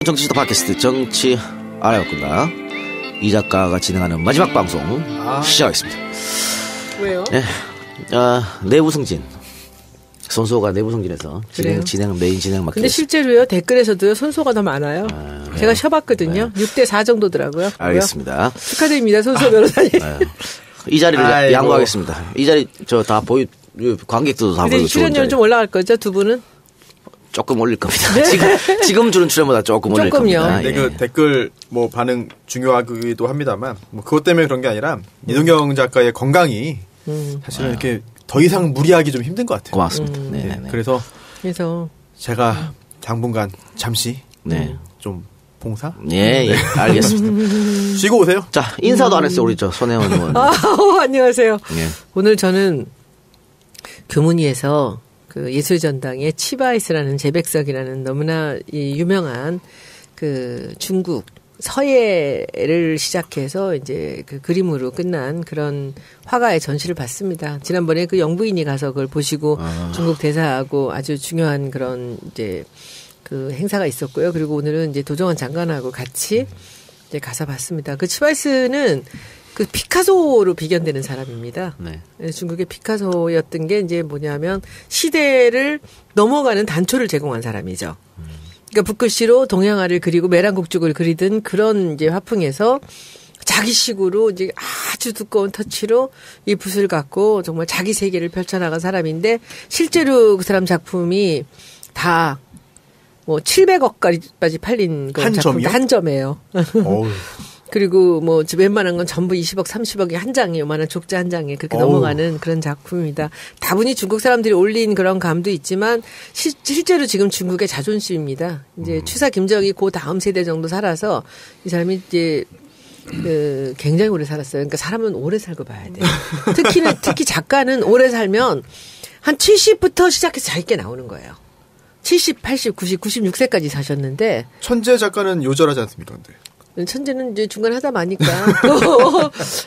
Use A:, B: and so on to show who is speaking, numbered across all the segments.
A: 정치시도 팟캐스트 정치 알아봤군다. 이 작가가 진행하는 마지막 방송 시작하겠습니다.
B: 왜요?
A: 네. 내부 승진. 손소가 내부 승진해서 진행 메인 진행 맡고.
B: 근데 실제로요 댓글에서도요 손소가 더 많아요. 제가 쉬어봤거든요. 6대4 정도더라고요.
A: 알겠습니다.
B: 축하드립니다, 손소 변호사님.
A: 이 자리를 양보하겠습니다. 이 자리 저 다 관객들도 다 보이고.
B: 출연료는 좀 올라갈 거죠, 두 분은?
A: 조금 올릴 겁니다. 지금 주는 출연보다 조금 올릴 겁니다.
C: 근데 그 댓글 뭐 반응 중요하기도 합니다만 뭐 그것 때문에 그런 게 아니라 이동경 작가의 건강이 사실은 이렇게 더 이상 무리하기 좀 힘든 것 같아요.
A: 고맙습니다.
C: 네. 그래서 제가 당분간 잠시 좀 봉사?
A: 예, 알겠습니다.
C: 쉬고 오세요.
A: 자, 인사도 안 했어요, 우리 저 손혜원 의원.
B: 안녕하세요.
A: 예.
B: 오늘 저는 교문위에서 그 예술전당의 치바이스라는 제백석이라는 너무나 유명한 그 중국 서예를 시작해서 이제 그 그림으로 끝난 그런 화가의 전시를 봤습니다. 지난번에 그 영부인이 가서 그걸 보시고 중국 대사하고 아주 중요한 그런 이제 그 행사가 있었고요. 그리고 오늘은 이제 도정환 장관하고 같이 이제 가서 봤습니다. 그 치바이스는 그 피카소로 비견되는 사람입니다.
A: 네.
B: 중국의 피카소였던 게 이제 뭐냐면 시대를 넘어가는 단초를 제공한 사람이죠. 그러니까 붓글씨로 동양화를 그리고 메랑국죽을 그리던 그런 이제 화풍에서 자기식으로 이제 아주 두꺼운 터치로 이 붓을 갖고 정말 자기 세계를 펼쳐나간 사람인데 실제로 그 사람 작품이 다 뭐 700억까지 팔린 그 작품 한 점이에요. 그리고 뭐 웬만한 건 전부 20억, 30억이 한 장이 요만한 족자 한 장에 그렇게 넘어가는 그런 작품입니다. 다분히 중국 사람들이 올린 그런 감도 있지만 실제로 지금 중국의 자존심입니다. 이제 추사 김정희 그 다음 세대 정도 살아서 이 사람이 이제 굉장히 오래 살았어요. 그러니까 사람은 오래 살고 봐야 돼요. 특히 작가는 오래 살면 한 70부터 시작해서 짧게 나오는 거예요. 70, 80, 90, 96세까지 사셨는데
C: 천재 작가는 요절하지 않습니까? 근데
B: 천재는 이제 중간에 하다 마니까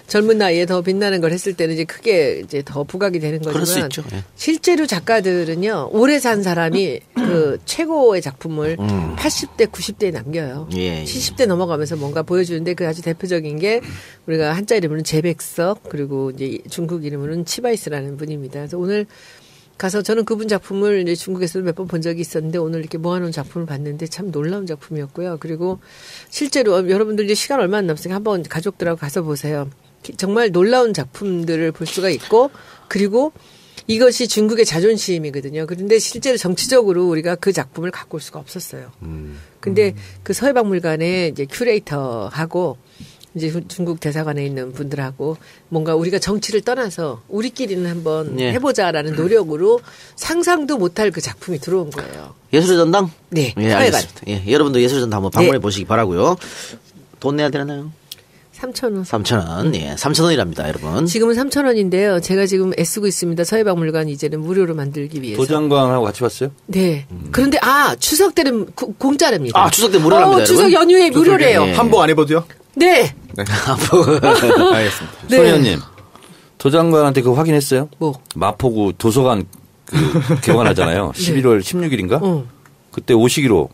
B: 젊은 나이에 더 빛나는 걸 했을 때는 이제 크게 이제 더 부각이 되는 거지만
A: 그럴 수 있죠. 예.
B: 실제로 작가들은요 오래 산 사람이 그 최고의 작품을 80대, 90대에 남겨요. 70대 넘어가면서 뭔가 보여주는데 그 아주 대표적인 게 우리가 한자 이름으로는 제백석 그리고 이제 중국 이름으로는 치바이스라는 분입니다. 그래서 오늘 가서 저는 그분 작품을 이제 중국에서도 몇 번 본 적이 있었는데 오늘 이렇게 모아놓은 작품을 봤는데 참 놀라운 작품이었고요. 그리고 실제로 여러분들 이제 시간 얼마 안 남았으니까 한번 가족들하고 가서 보세요. 정말 놀라운 작품들을 볼 수가 있고 그리고 이것이 중국의 자존심이거든요. 그런데 실제로 정치적으로 우리가 그 작품을 갖고 올 수가 없었어요. 근데 그 서해박물관에 이제 큐레이터하고 이제 중국 대사관에 있는 분들하고 뭔가 우리가 정치를 떠나서 우리끼리는 한번 해보자라는 노력으로 상상도 못할 그 작품이 들어온 거예요.
A: 예술의 전당?
B: 네.
A: 예, 알겠습니다. 예, 여러분도 예술의 전당 한번 방문해 보시기 바라고요. 돈 내야 되나요?
B: 3,000원.
A: 3,000원. 예, 3,000원이랍니다, 여러분.
B: 지금은 3,000원인데요. 제가 지금 애쓰고 있습니다. 서해박물관 이제는 무료로 만들기 위해서.
D: 도장관하고 같이 왔어요?
B: 네. 그런데 추석 때는 공짜랍니다.
A: 추석 때 무료랍니다.
B: 추석 연휴에 무료래요.
C: 한복 안 입어도요?
B: 네.
C: 알겠습니다.
D: 손 의원님, 도장관한테 그거 확인했어요?
B: 뭐?
D: 마포구 도서관 개관하잖아요. 11월 16일인가? 그때 오시기로.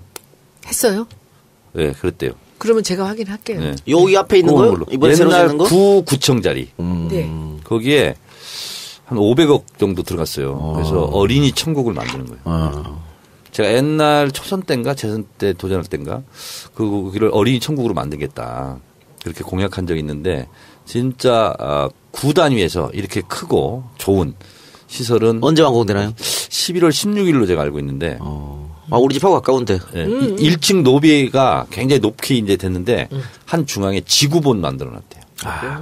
B: 했어요?
D: 네, 그랬대요.
B: 그러면 제가 확인할게요.
D: 네.
A: 여기 앞에 있는 거요? 이번에 새로 짓는 거?
D: 옛날 구청 자리.
B: 네.
D: 거기에 한 500억 정도 들어갔어요. 그래서 어린이 천국을 만드는 거예요. 제가 옛날 초선 때인가 재선 때 도전할 때인가 거기를 어린이 천국으로 만들겠다. 그렇게 공약한 적이 있는데 진짜 구 단위에서 이렇게 크고 좋은 시설은
A: 언제 완공되나요?
D: 11월 16일로 제가 알고 있는데
A: 우리 집하고 가까운데.
D: 네. 1층 노비가 굉장히 높이 이제 됐는데 한 중앙에 지구본 만들어 놨대요.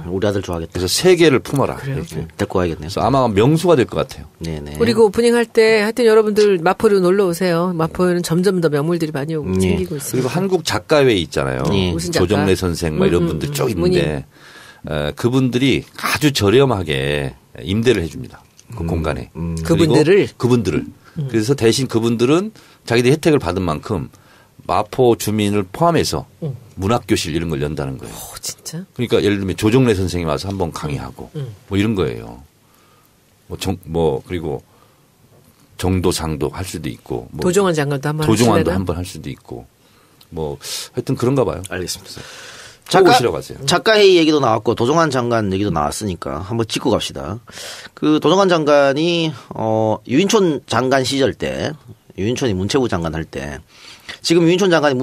A: 우리 아들 좋아하겠다.
D: 그래서 세계를 품어라.
A: 이렇게 데리고 가야겠네요.
D: 그래서 아마 명수가 될 것 같아요.
A: 네네.
B: 그리고 오프닝 할 때 하여튼 여러분들 마포로 놀러 오세요. 마포에는 점점 더 명물들이 많이 오고 생기고 있습니다.
D: 그리고 한국 작가회 있잖아요.
B: 무슨 작가?
D: 조정래 선생 막 이런 분들 쭉 있는데 그분들이 아주 저렴하게 임대를 해줍니다. 그 공간에. 그분들을. 그래서 대신 그분들은 자기들이 혜택을 받은 만큼 마포 주민을 포함해서 문학교실 이런 걸 연다는 거예요.
B: 진짜?
D: 그러니까 예를 들면 조정래 선생님이 와서 한번 강의하고 뭐 이런 거예요. 그리고 정도상도 할 수도 있고.
B: 도종환 장관도 한번
D: 도종환도 한번 할 수도 있고. 뭐 하여튼 그런가 봐요.
A: 알겠습니다.
D: 작가회의
A: 얘기도 나왔고 도종환 장관 얘기도 나왔으니까 한번 짚고 갑시다. 그 도종환 장관이 유인촌 장관 시절 때 유인촌이 문체부 장관 할 때 지금 유인촌 장관이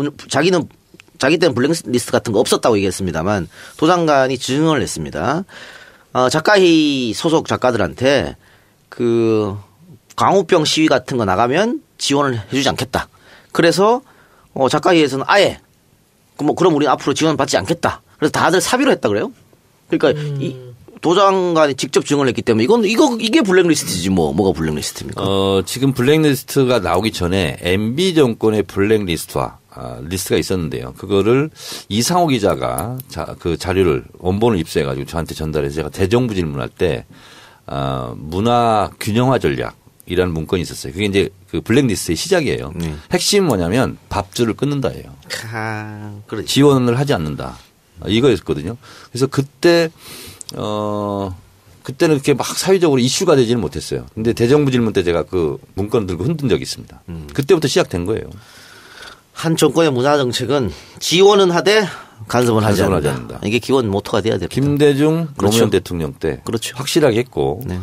A: 자기 때는 블랙리스트 같은 거 없었다고 얘기했습니다만 도 장관이 증언을 했습니다. 작가회의 소속 작가들한테 그 광우병 시위 같은 거 나가면 지원을 해주지 않겠다. 그래서 작가회의에서는 아예 그럼 우리는 앞으로 지원 받지 않겠다. 그래서 다들 사비로 했다 그래요. 그러니까 이 도 장관이 직접 증언을 했기 때문에 이게 블랙리스트지 뭐가 블랙리스트입니까?
D: 지금 블랙리스트가 나오기 전에 MB 정권의 블랙리스트와 리스트가 있었는데요. 그거를 이상호 기자가 그 자료를 원본을 입수해가지고 저한테 전달해서 제가 대정부 질문할 때 문화 균형화 전략이라는 문건이 있었어요. 그게 이제 그 블랙리스트의 시작이에요. 핵심은 뭐냐면 밥줄을 끊는다예요.
A: 그렇죠.
D: 지원을 하지 않는다. 이거였거든요. 그래서 그때는 그렇게 막 사회적으로 이슈가 되지는 못했어요. 근데 대정부 질문 때 제가 그 문건을 들고 흔든 적이 있습니다. 그때부터 시작된 거예요.
A: 한 정권의 문화 정책은 지원은 하되 간섭은 하지 않는다. 이게 기본 모토가 돼야 됩니다.
D: 김대중
A: 그렇죠.
D: 노무현 대통령 때
A: 그렇죠.
D: 확실하게 했고
A: 네.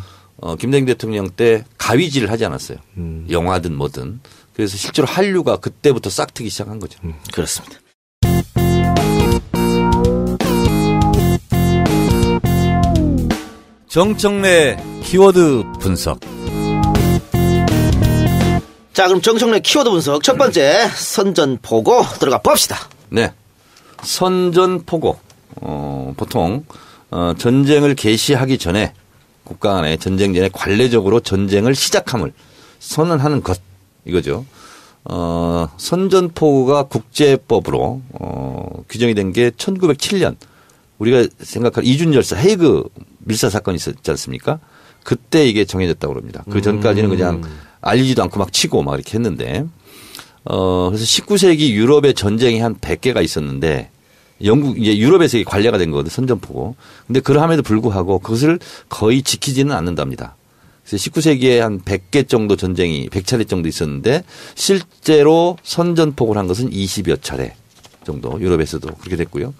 D: 김대중 대통령 때 가위질을 하지 않았어요. 영화든 뭐든. 그래서 실제로 한류가 그때부터 싹트기 시작한 거죠.
A: 그렇습니다.
D: 정청래 키워드 분석.
A: 자, 그럼 정청래 키워드 분석 첫 번째 선전포고 들어가 봅시다.
D: 네. 선전포고. 보통 전쟁을 개시하기 전에 국가 간에 전쟁 전에 관례적으로 전쟁을 시작함을 선언하는 것 이거죠. 선전포고가 국제법으로 규정이 된 게 1907년 우리가 생각할 이준열사 헤이그 밀사 사건이 있었지 않습니까? 그때 이게 정해졌다고 그럽니다. 그 전까지는 그냥 알리지도 않고 막 치고 막 이렇게 했는데 그래서 19세기 유럽의 전쟁이 한 100개가 있었는데 이제 유럽에서 이게 관례가 된 거거든요. 선전포고. 근데 그러함에도 불구하고 그것을 거의 지키지는 않는답니다. 그래서 19세기에 한 100개 정도 전쟁이 100차례 정도 있었는데 실제로 선전포고를 한 것은 20여 차례 정도 유럽에서도 그렇게 됐고요.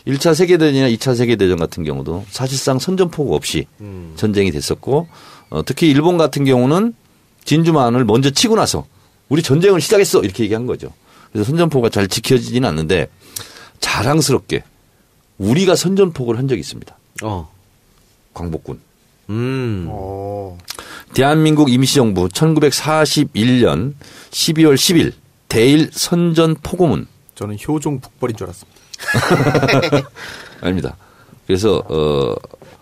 D: 1차 세계대전이나 2차 세계대전 같은 경우도 사실상 선전포고 없이 전쟁이 됐었고 특히 일본 같은 경우는 진주만을 먼저 치고 나서 우리 전쟁을 시작했어 이렇게 얘기한 거죠. 그래서 선전포고가 잘 지켜지지는 않는데 자랑스럽게 우리가 선전포고를 한 적이 있습니다. 광복군. 대한민국 임시정부 1941년 12월 10일 대일 선전포고문.
C: 저는 효종 북벌인 줄 알았습니다.
D: 아닙니다. 그래서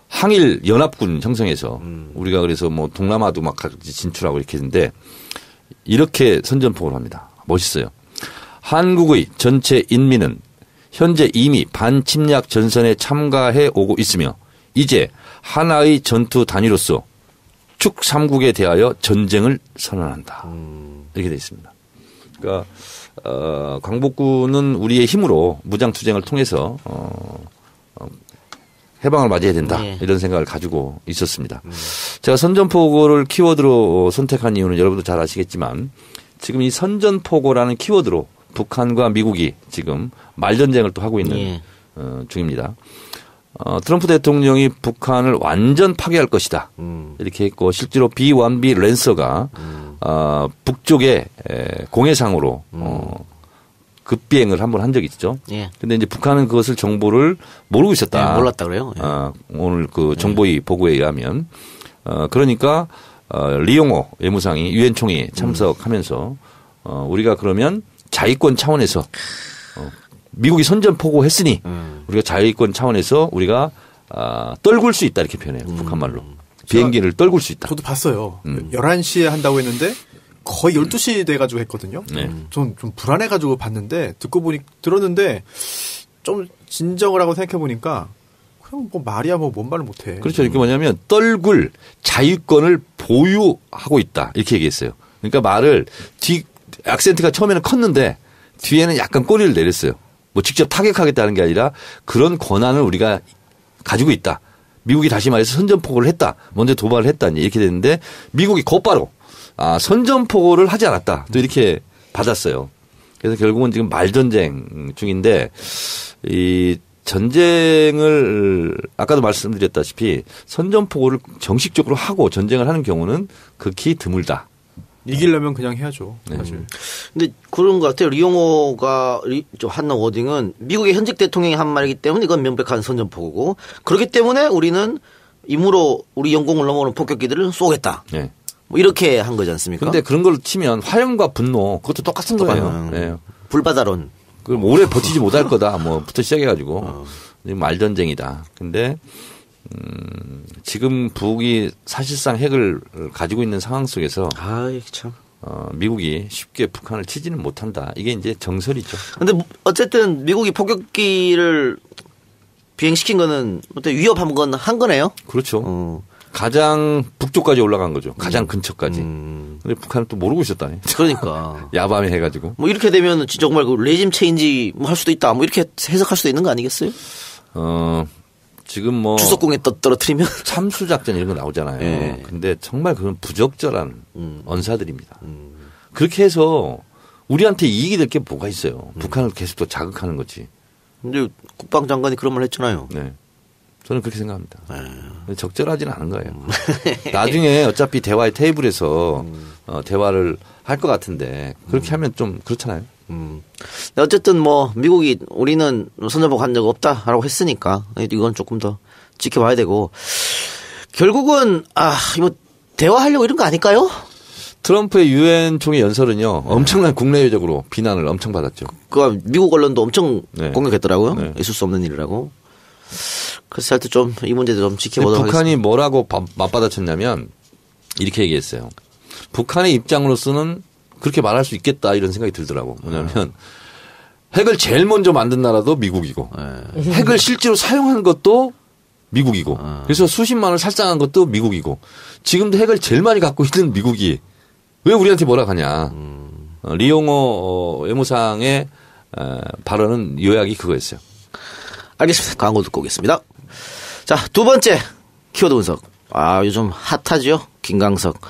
D: 항일 연합군 형성해서 우리가 그래서 뭐 동남아도 막 같이 진출하고 이렇게 했는데 이렇게 선전포고를 합니다. 멋있어요. 한국의 전체 인민은 현재 이미 반침략 전선에 참가해 오고 있으며 이제 하나의 전투 단위로서 축 3국에 대하여 전쟁을 선언한다. 이렇게 되어 있습니다. 그러니까 광복군은 우리의 힘으로 무장투쟁을 통해서 해방을 맞이해야 된다.
A: 네.
D: 이런 생각을 가지고 있었습니다. 제가 선전포고를 키워드로 선택한 이유는 여러분도 잘 아시겠지만 지금 이 선전포고라는 키워드로 북한과 미국이 지금 말전쟁을 또 하고 있는 중입니다. 트럼프 대통령이 북한을 완전 파괴할 것이다. 이렇게 했고 실제로 B-1B 랜서가 북쪽의 공해상으로 급비행을 한번 한 적이 있죠. 그런데 이제 북한은 그것을 정보를 모르고 있었다.
A: 몰랐다 그래요.
D: 오늘 그 정보위 보고에 의하면 그러니까 리용호 외무상이 유엔 총회에 참석하면서 우리가 그러면 자위권 차원에서 미국이 선전포고했으니 우리가 자위권 차원에서 우리가 떨굴 수 있다 이렇게 표현해요. 북한 말로. 비행기를 떨굴 수 있다.
C: 저도 봤어요. 11시에 한다고 했는데 거의 12시 돼가지고 했거든요. 좀 불안해가지고 봤는데 들었는데 좀 진정을 하고 생각해보니까 그냥 뭐 말이야 뭐 뭔 말을 못해.
D: 그렇죠. 이게 뭐냐면 떨굴 자유권을 보유하고 있다 이렇게 얘기했어요. 그러니까 말을 악센트가 처음에는 컸는데 뒤에는 약간 꼬리를 내렸어요. 뭐 직접 타격하겠다는 게 아니라 그런 권한을 우리가 가지고 있다. 미국이 다시 말해서 선전포고를 했다. 먼저 도발을 했다. 이렇게 됐는데 미국이 곧바로 선전포고를 하지 않았다. 또 이렇게 받았어요. 그래서 결국은 지금 말전쟁 중인데 이 전쟁을 아까도 말씀드렸다시피 선전포고를 정식적으로 하고 전쟁을 하는 경우는 극히 드물다.
C: 이기려면 그냥 해야죠. 사실.
A: 근데 그런 것 같아요. 리용호가 한 워딩은 미국의 현직 대통령이 한 말이기 때문에 이건 명백한 선전포고고 그렇기 때문에 우리는 임으로 우리 영공을 넘어오는 폭격기들을 쏘겠다.
D: 네.
A: 뭐 이렇게 한 거지 않습니까?
D: 근데 그런 걸 치면 화염과 분노 그것도 똑같은 거예요. 네.
A: 불바다론.
D: 그럼 오래 버티지 못할 거다. 뭐부터 시작해가지고 말전쟁이다. 근데 지금 북이 사실상 핵을 가지고 있는 상황 속에서
A: 참.
D: 미국이 쉽게 북한을 치지는 못한다. 이게 이제 정설이죠.
A: 근데 어쨌든 미국이 폭격기를 비행시킨 거는 어때 위협한 건 한 거네요.
D: 그렇죠. 가장 북쪽까지 올라간 거죠. 가장 근처까지. 근데 북한은 또 모르고 있었다니.
A: 그러니까.
D: 야밤에 해가지고.
A: 뭐 이렇게 되면 정말 그 레짐 체인지 뭐 할 수도 있다. 뭐 이렇게 해석할 수도 있는 거 아니겠어요?
D: 지금 뭐.
A: 주석궁에 떨어뜨리면.
D: 참수작전 이런 거 나오잖아요.
A: 네.
D: 근데 정말 그건 부적절한 언사들입니다. 그렇게 해서 우리한테 이익이 될 게 뭐가 있어요. 북한을 계속 또 자극하는 거지.
A: 근데 국방장관이 그런 말 했잖아요.
D: 네. 저는 그렇게 생각합니다. 적절하지는 않은 거예요. 나중에 어차피 대화의 테이블에서 대화를 할 것 같은데 그렇게 하면 좀 그렇잖아요.
A: 어쨌든 뭐 미국이 우리는 선전포고 한 적 없다라고 했으니까 이건 조금 더 지켜봐야 되고 결국은 이거 대화하려고 이런 거 아닐까요?
D: 트럼프의 유엔 총회 연설은요 엄청난 국내외적으로 비난을 엄청 받았죠.
A: 그 미국 언론도 엄청
D: 네.
A: 공격했더라고요.
D: 네.
A: 있을 수 없는 일이라고. 그래서 하여튼 좀 이 문제도 좀 지켜보도록
D: 북한이
A: 하겠습니다.
D: 뭐라고 맞받아쳤냐면 이렇게 얘기했어요. 북한의 입장으로서는 그렇게 말할 수 있겠다 이런 생각이 들더라고. 뭐냐면 핵을 제일 먼저 만든 나라도 미국이고 핵을 실제로 사용한 것도 미국이고 그래서 수십만을 살상한 것도 미국이고 지금도 핵을 제일 많이 갖고 있는 미국이 왜 우리한테 뭐라 하냐. 리용호 외무상의 발언은 요약이 그거였어요.
A: 알겠습니다. 광고 듣고 오겠습니다. 자, 두 번째 키워드 분석. 요즘 핫하죠? 김광석.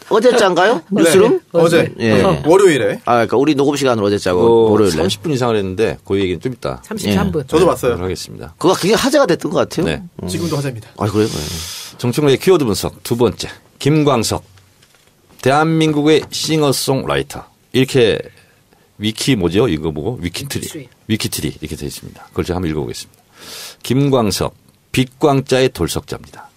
A: 어제짠가요?
B: 네.
A: 뉴스룸?
C: 어제.
A: 예.
C: 월요일에.
A: 그러니까 우리 녹음 시간으로 어제 짜고 월요일에.
D: 30분 이상을 했는데 그 얘기는 좀 이따
B: 33분.
C: 저도 봤어요.
D: 하겠습니다.
A: 그거 굉장히 화제가 됐던 것 같아요.
D: 네.
C: 지금도 화제입니다.
A: 그래요?
D: 정청래의 키워드 분석 두 번째 김광석 대한민국의 싱어송라이터 이렇게 위키 뭐죠? 이거 보고 위키트리 이렇게 되어 있습니다. 그걸 제가 한번 읽어보겠습니다. 김광석 빛광자의 돌석자입니다.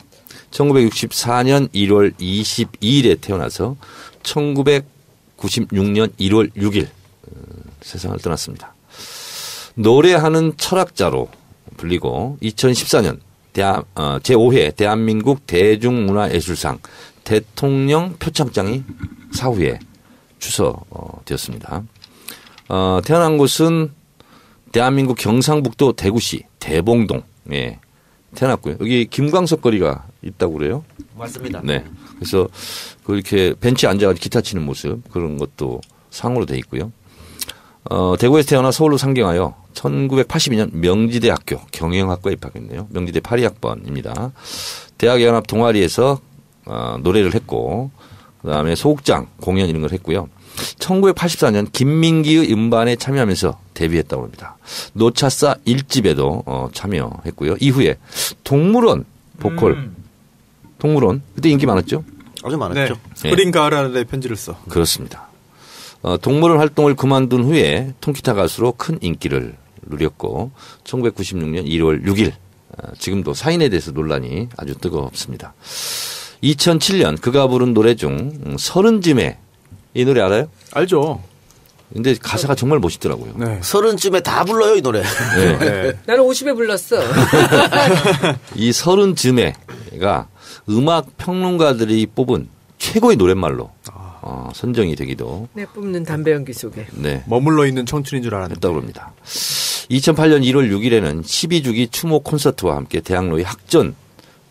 D: 1964년 1월 22일에 태어나서 1996년 1월 6일 세상을 떠났습니다. 노래하는 철학자로 불리고 2014년 제5회 대한민국 대중문화예술상 대통령 표창장이 사후에 추서되었습니다. 태어난 곳은 대한민국 경상북도 대구시 대봉동에 태어났고요. 여기 김광석 거리가 있다고 그래요.
A: 맞습니다.
D: 네. 그래서 그렇게 벤치에 앉아가지고 기타 치는 모습 그런 것도 상으로 돼 있고요. 대구에서 태어나 서울로 상경하여 1982년 명지대학교 경영학과에 입학했네요. 명지대 82학번입니다. 대학연합 동아리에서 노래를 했고 그다음에 소극장 공연 이런 걸 했고요. 1984년 김민기의 음반에 참여하면서 데뷔했다고 합니다. 노차사 1집에도 참여했고요. 이후에 동물원 보컬 동물원 그때 인기 많았죠?
A: 아주 많았죠.
C: 네. 흐린 가을 하늘에 편지를 써.
D: 그렇습니다. 동물원 활동을 그만둔 후에 통기타 가수로 큰 인기를 누렸고 1996년 1월 6일 지금도 사인에 대해서 논란이 아주 뜨겁습니다. 2007년 그가 부른 노래 중 서른쯤에 이 노래 알아요?
C: 알죠.
D: 근데 가사가 정말 멋있더라고요.
C: 네.
A: 서른쯤에 다 불러요 이 노래.
D: 네.
C: 네.
B: 나는 50에 불렀어.
D: 이 서른쯤에가 음악 평론가들이 뽑은 최고의 노랫말로 선정이 되기도
B: 내 뿜는 담배 연기 속에.
D: 네.
C: 머물러 있는 청춘인 줄 알았는데.
D: 했다고 합니다. 2008년 1월 6일에는 12주기 추모 콘서트와 함께 대학로의 학전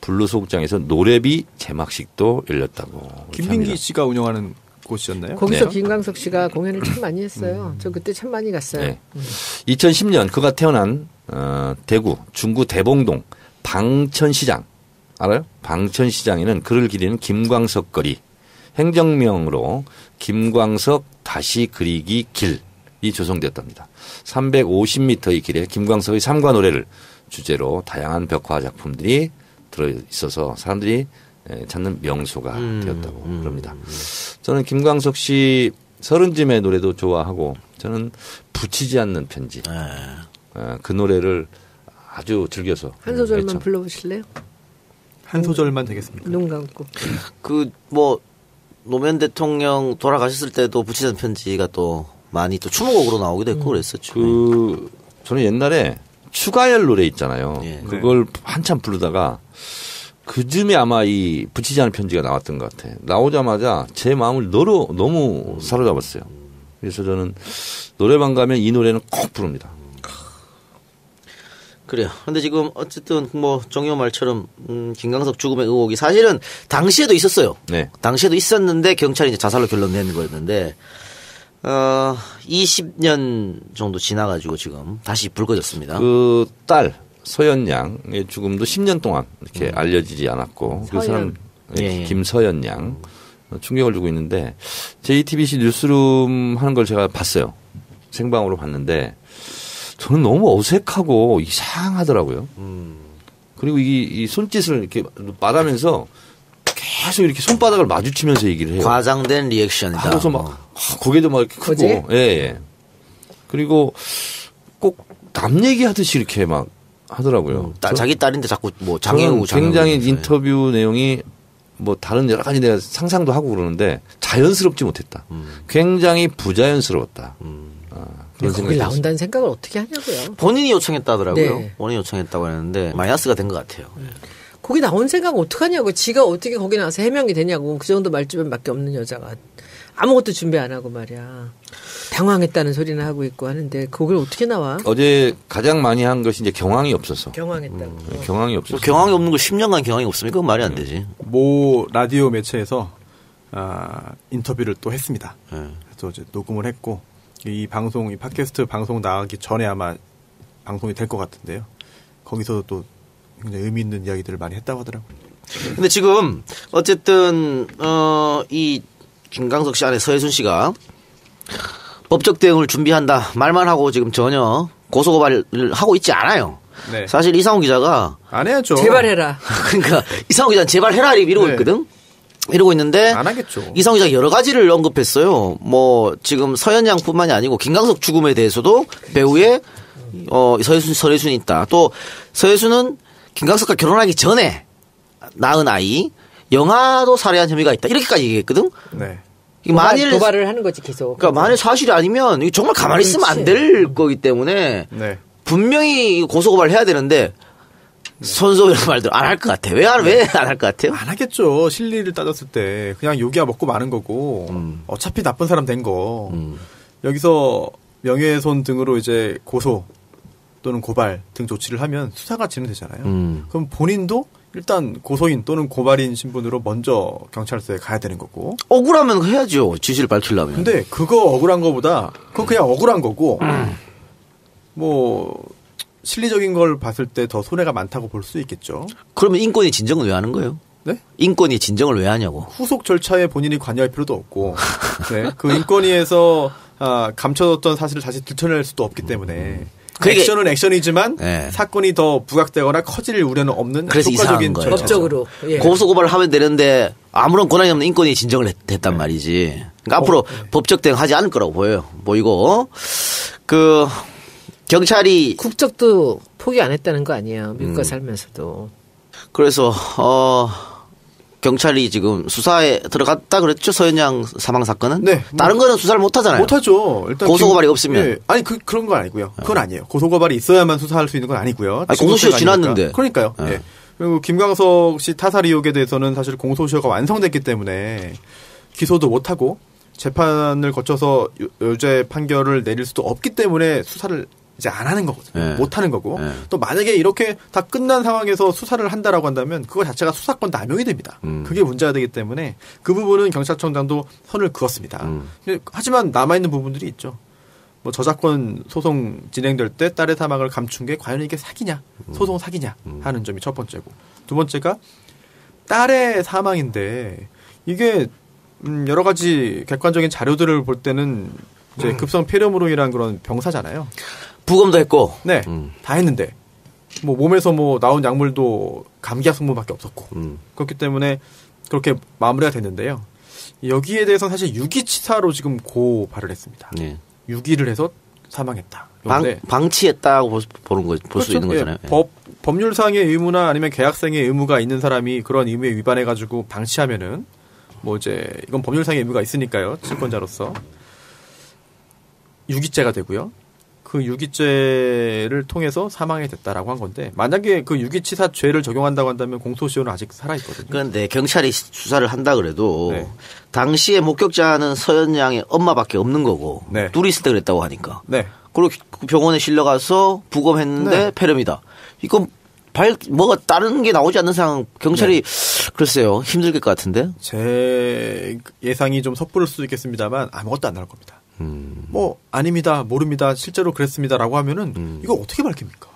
D: 블루소극장에서 노래비 제막식도 열렸다고.
C: 김민기 씨가 운영하는 곳이었나요?
B: 거기서
D: 네.
B: 김광석 씨가 공연을 참 많이 했어요. 저 그때 참 많이 갔어요.
D: 네. 2010년 그가 태어난 대구 중구 대봉동 방천시장 알아요? 방천시장에는 그를 기리는 김광석 거리 행정명으로 김광석 다시 그리기 길이 조성되었답니다. 350m의 길에 김광석의 삶과 노래를 주제로 다양한 벽화 작품들이 들어있어서 사람들이 찾는 명소가 되었다고 그럽니다. 저는 김광석 씨 서른짐의 노래도 좋아하고 저는 붙이지 않는 편지 그 노래를 아주 즐겨서
B: 한 소절만 불러보실래요?
C: 한 소절만 되겠습니까?
B: 눈 감고.
A: 노무현 대통령 돌아가셨을 때도 붙이지 않는 편지가 또 많이 또 추모곡으로 나오기도 했고 그랬었죠.
D: 저는 옛날에 추가열 노래 있잖아요.
A: 예.
D: 그걸 한참 부르다가 그쯤에 아마 이 붙이지 않은 편지가 나왔던 것 같아요. 나오자마자 제 마음을 너무 사로잡았어요. 그래서 저는 노래방 가면 이 노래는 꼭 부릅니다.
A: 그래요. 근데 지금 어쨌든 정의호 말처럼 김광석 죽음의 의혹이 사실은 당시에도 있었어요.
D: 네.
A: 당시에도 있었는데 경찰이 이제 자살로 결론낸 거였는데 20년 정도 지나가지고 지금 다시 불 꺼졌습니다.
D: 그 딸 서연 양의 죽음도 10년 동안 이렇게 알려지지 않았고 그 사람 김서연 양 충격을 주고 있는데 JTBC 뉴스룸 하는 걸 제가 봤어요. 생방으로 봤는데 저는 너무 어색하고 이상하더라고요. 그리고 이 손짓을 이렇게 말하면서 계속 이렇게 손바닥을 마주치면서 얘기를 해요.
A: 과장된 리액션이다.
D: 하고서 막 고개도 막 이렇게 크고. 예. 그리고 꼭 남 얘기하듯이 이렇게 막 하더라고요.
A: 자기 딸인데 자꾸 장애우
D: 굉장히 인터뷰 내용이 다른 여러 가지 내가 상상도 하고 그러는데 자연스럽지 못했다. 굉장히 부자연스러웠다.
B: 거기 나온다는 생각을 어떻게 하냐고요.
A: 본인이 요청했다더라고요.
B: 네.
A: 본인이 요청했다고 했는데 마이너스가 된 것 같아요.
B: 거기 나온 생각 어떡하냐고. 지가 어떻게 거기 나와서 해명이 되냐고. 그 정도 말주변밖에 없는 여자가 아무것도 준비 안 하고 말이야. 당황했다는 소리는 하고 있고 하는데 그걸 어떻게 나와?
D: 어제 가장 많이 한 것이 이제 경황이 없어서.
B: 경황했다고.
D: 경황이 없어서.
A: 경황이 없는 거 10년간 경황이 없습니까? 그건 말이 안 되지.
C: 모 라디오 매체에서 인터뷰를 또 했습니다. 그래서 이제 녹음을 했고 이 팟캐스트 방송 나가기 전에 아마 방송이 될 것 같은데요. 거기서도 또 굉장히 의미 있는 이야기들을 많이 했다고 하더라고요.
A: 근데 지금 어쨌든 이 김광석 씨 안에 서혜순 씨가 법적 대응을 준비한다 말만 하고 지금 전혀 고소고발을 하고 있지 않아요.
C: 네.
A: 사실 이상호 기자가
C: 안 해야죠.
B: 제발 해라.
A: 그러니까 이상호 기자는 제발 해라 이러고 있거든. 이러고 있는데
C: 안 하겠죠.
A: 이상호 기자가 여러 가지를 언급했어요. 지금 서현 양뿐만이 아니고 김광석 죽음에 대해서도 배우에 서혜순이 있다. 또 서혜순은 김광석과 결혼하기 전에 낳은 아이, 영아도 살해한 혐의가 있다. 이렇게까지 얘기했거든.
C: 네.
A: 만일
B: 도발을 하는 거지 계속.
A: 그러니까 만일 사실이 아니면 정말 가만히 있으면 안 될 거기 때문에
C: 네.
A: 분명히 고소고발 해야 되는데 선소 이런 말들 안 할 것 같아. 왜 안 할 것 같아요?
C: 안 하겠죠. 실리를 따졌을 때 그냥 욕이야 먹고 마는 거고 어차피 나쁜 사람 된 거. 여기서 명예훼손 등으로 이제 고소 또는 고발 등 조치를 하면 수사가 진행되잖아요. 그럼 본인도 일단 고소인 또는 고발인 신분으로 먼저 경찰서에 가야 되는 거고.
A: 억울하면 해야죠. 진실을 밝히려면.
C: 근데 그거 억울한 거보다 그거 그냥 억울한 거고 실리적인 걸 봤을 때 더 손해가 많다고 볼 수 있겠죠.
A: 그러면 인권위 진정은 왜 하는 거예요?
C: 네?
A: 인권위 진정을 왜 하냐고.
C: 후속 절차에 본인이 관여할 필요도 없고 네. 그 인권위에서 감춰졌던 사실을 다시 들춰낼 수도 없기 때문에 액션은 액션이지만 네. 사건이 더 부각되거나 커질 우려는 없는
A: 그래서
C: 효과적인
A: 거예요.
B: 법적으로
A: 예. 고소고발을 하면 되는데 아무런 권한이 없는 인권위 진정을 했단 말이지. 그러니까 앞으로 법적 대응하지 않을 거라고 보이고 경찰이
B: 국적도 포기 안 했다는 거 아니에요. 미국에 살면서도.
A: 그래서 경찰이 지금 수사에 들어갔다 그랬죠. 서현양 사망 사건은.
C: 네.
A: 다른 거는 수사를 못 하잖아요.
C: 못 하죠. 일단
A: 고소고발이 없으면.
C: 네. 아니 그런 건 아니고요. 그건 아니에요. 고소고발이 있어야만 수사할 수 있는 건 아니고요.
A: 공소시효 지났는데.
C: 그러니까요. 네. 그리고 김광석 씨 타살 의혹에 대해서는 사실 공소시효가 완성됐기 때문에 기소도 못 하고 재판을 거쳐서 유죄 판결을 내릴 수도 없기 때문에 수사를 이제 안 하는 거거든요.
A: 네.
C: 못 하는 거고.
A: 네.
C: 또 만약에 이렇게 다 끝난 상황에서 수사를 한다라고 한다면 그거 자체가 수사권 남용이 됩니다. 그게 문제가 되기 때문에 그 부분은 경찰청장도 선을 그었습니다. 하지만 남아있는 부분들이 있죠. 저작권 소송 진행될 때 딸의 사망을 감춘 게 과연 이게 사기냐, 소송 사기냐 하는 점이 첫 번째고. 두 번째가 딸의 사망인데 이게 여러 가지 객관적인 자료들을 볼 때는 이제 급성 폐렴으로 인한 그런 병사잖아요.
A: 부검도 했고.
C: 네, 다 했는데 뭐 몸에서 뭐 나온 약물도 감기약 성분밖에 없었고 그렇기 때문에 그렇게 마무리가 됐는데요. 여기에 대해서는 사실 유기치사로 지금 고발을 했습니다.
A: 네.
C: 유기를 해서 사망했다.
A: 방치했다고 보는 거, 볼 수
C: 그렇죠.
A: 있는 거잖아요.
C: 예, 법률상의 의무나 아니면 계약상의 의무가 있는 사람이 그런 의무에 위반해가지고 방치하면은 뭐 이제 이건 법률상의 의무가 있으니까요. 채권자로서 유기죄가 되고요. 그 유기죄를 통해서 사망이 됐다라고 한 건데 만약에 그 유기치사죄를 적용한다고 한다면 공소시효는 아직 살아있거든요.
A: 그런데 경찰이 수사를 한다 그래도
C: 네.
A: 당시에 목격자는 서현 양의 엄마밖에 없는 거고
C: 네.
A: 둘이 있을 때 그랬다고 하니까.
C: 네.
A: 그리고 병원에 실려가서 부검했는데
C: 네.
A: 폐렴이다. 이건 뭐가 다른 게 나오지 않는 상황 경찰이 글쎄요 힘들겠 것 같은데.
C: 제 예상이 좀 섣부를 수도 있겠습니다만 아무것도 안 나올 겁니다. 뭐 아닙니다, 모릅니다, 실제로 그랬습니다라고 하면은 이거 어떻게 밝힙니까?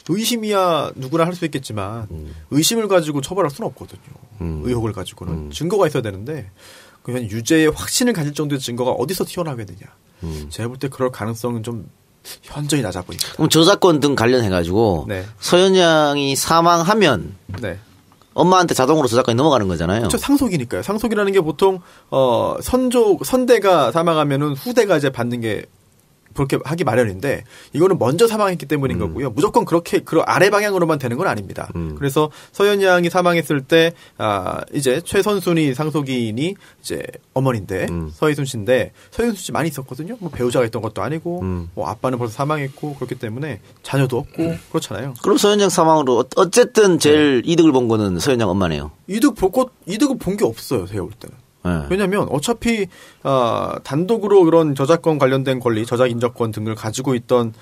C: 의심이야 누구나 할 수 있겠지만 의심을 가지고 처벌할 수는 없거든요. 의혹을 가지고는 증거가 있어야 되는데 그냥 유죄의 확신을 가질 정도의 증거가 어디서 튀어나오겠느냐. 제가 볼 때 그럴 가능성은 좀 현저히 낮아 보입니다.
A: 그럼 저작권 등 관련해가지고
C: 네.
A: 서현 양이 사망하면
C: 네.
A: 엄마한테 자동으로 저작권이 넘어가는 거잖아요.
C: 그렇죠. 상속이니까요. 상속이라는 게 보통 선대가 사망하면은 후대가 이제 받는 게 그렇게 하기 마련인데 이거는 먼저 사망했기 때문인 거고요. 무조건 그렇게 그 아래 방향으로만 되는 건 아닙니다. 그래서 서현 양이 사망했을 때 이제 최선순위 상속인이 이제 어머니인데 서희순 씨인데 서희순 씨 많이 있었거든요. 뭐 배우자가 있던 것도 아니고 뭐 아빠는 벌써 사망했고 그렇기 때문에 자녀도 없고 그렇잖아요.
A: 그럼 서현 양 사망으로 어쨌든 제일 이득을 본 거는 서현 양 엄마네요.
C: 이득을 본 게 없어요. 제가 볼 때는.
A: 네.
C: 왜냐하면 어차피 단독으로 그런 저작권 관련된 권리, 저작 인적권 등을 가지고 있던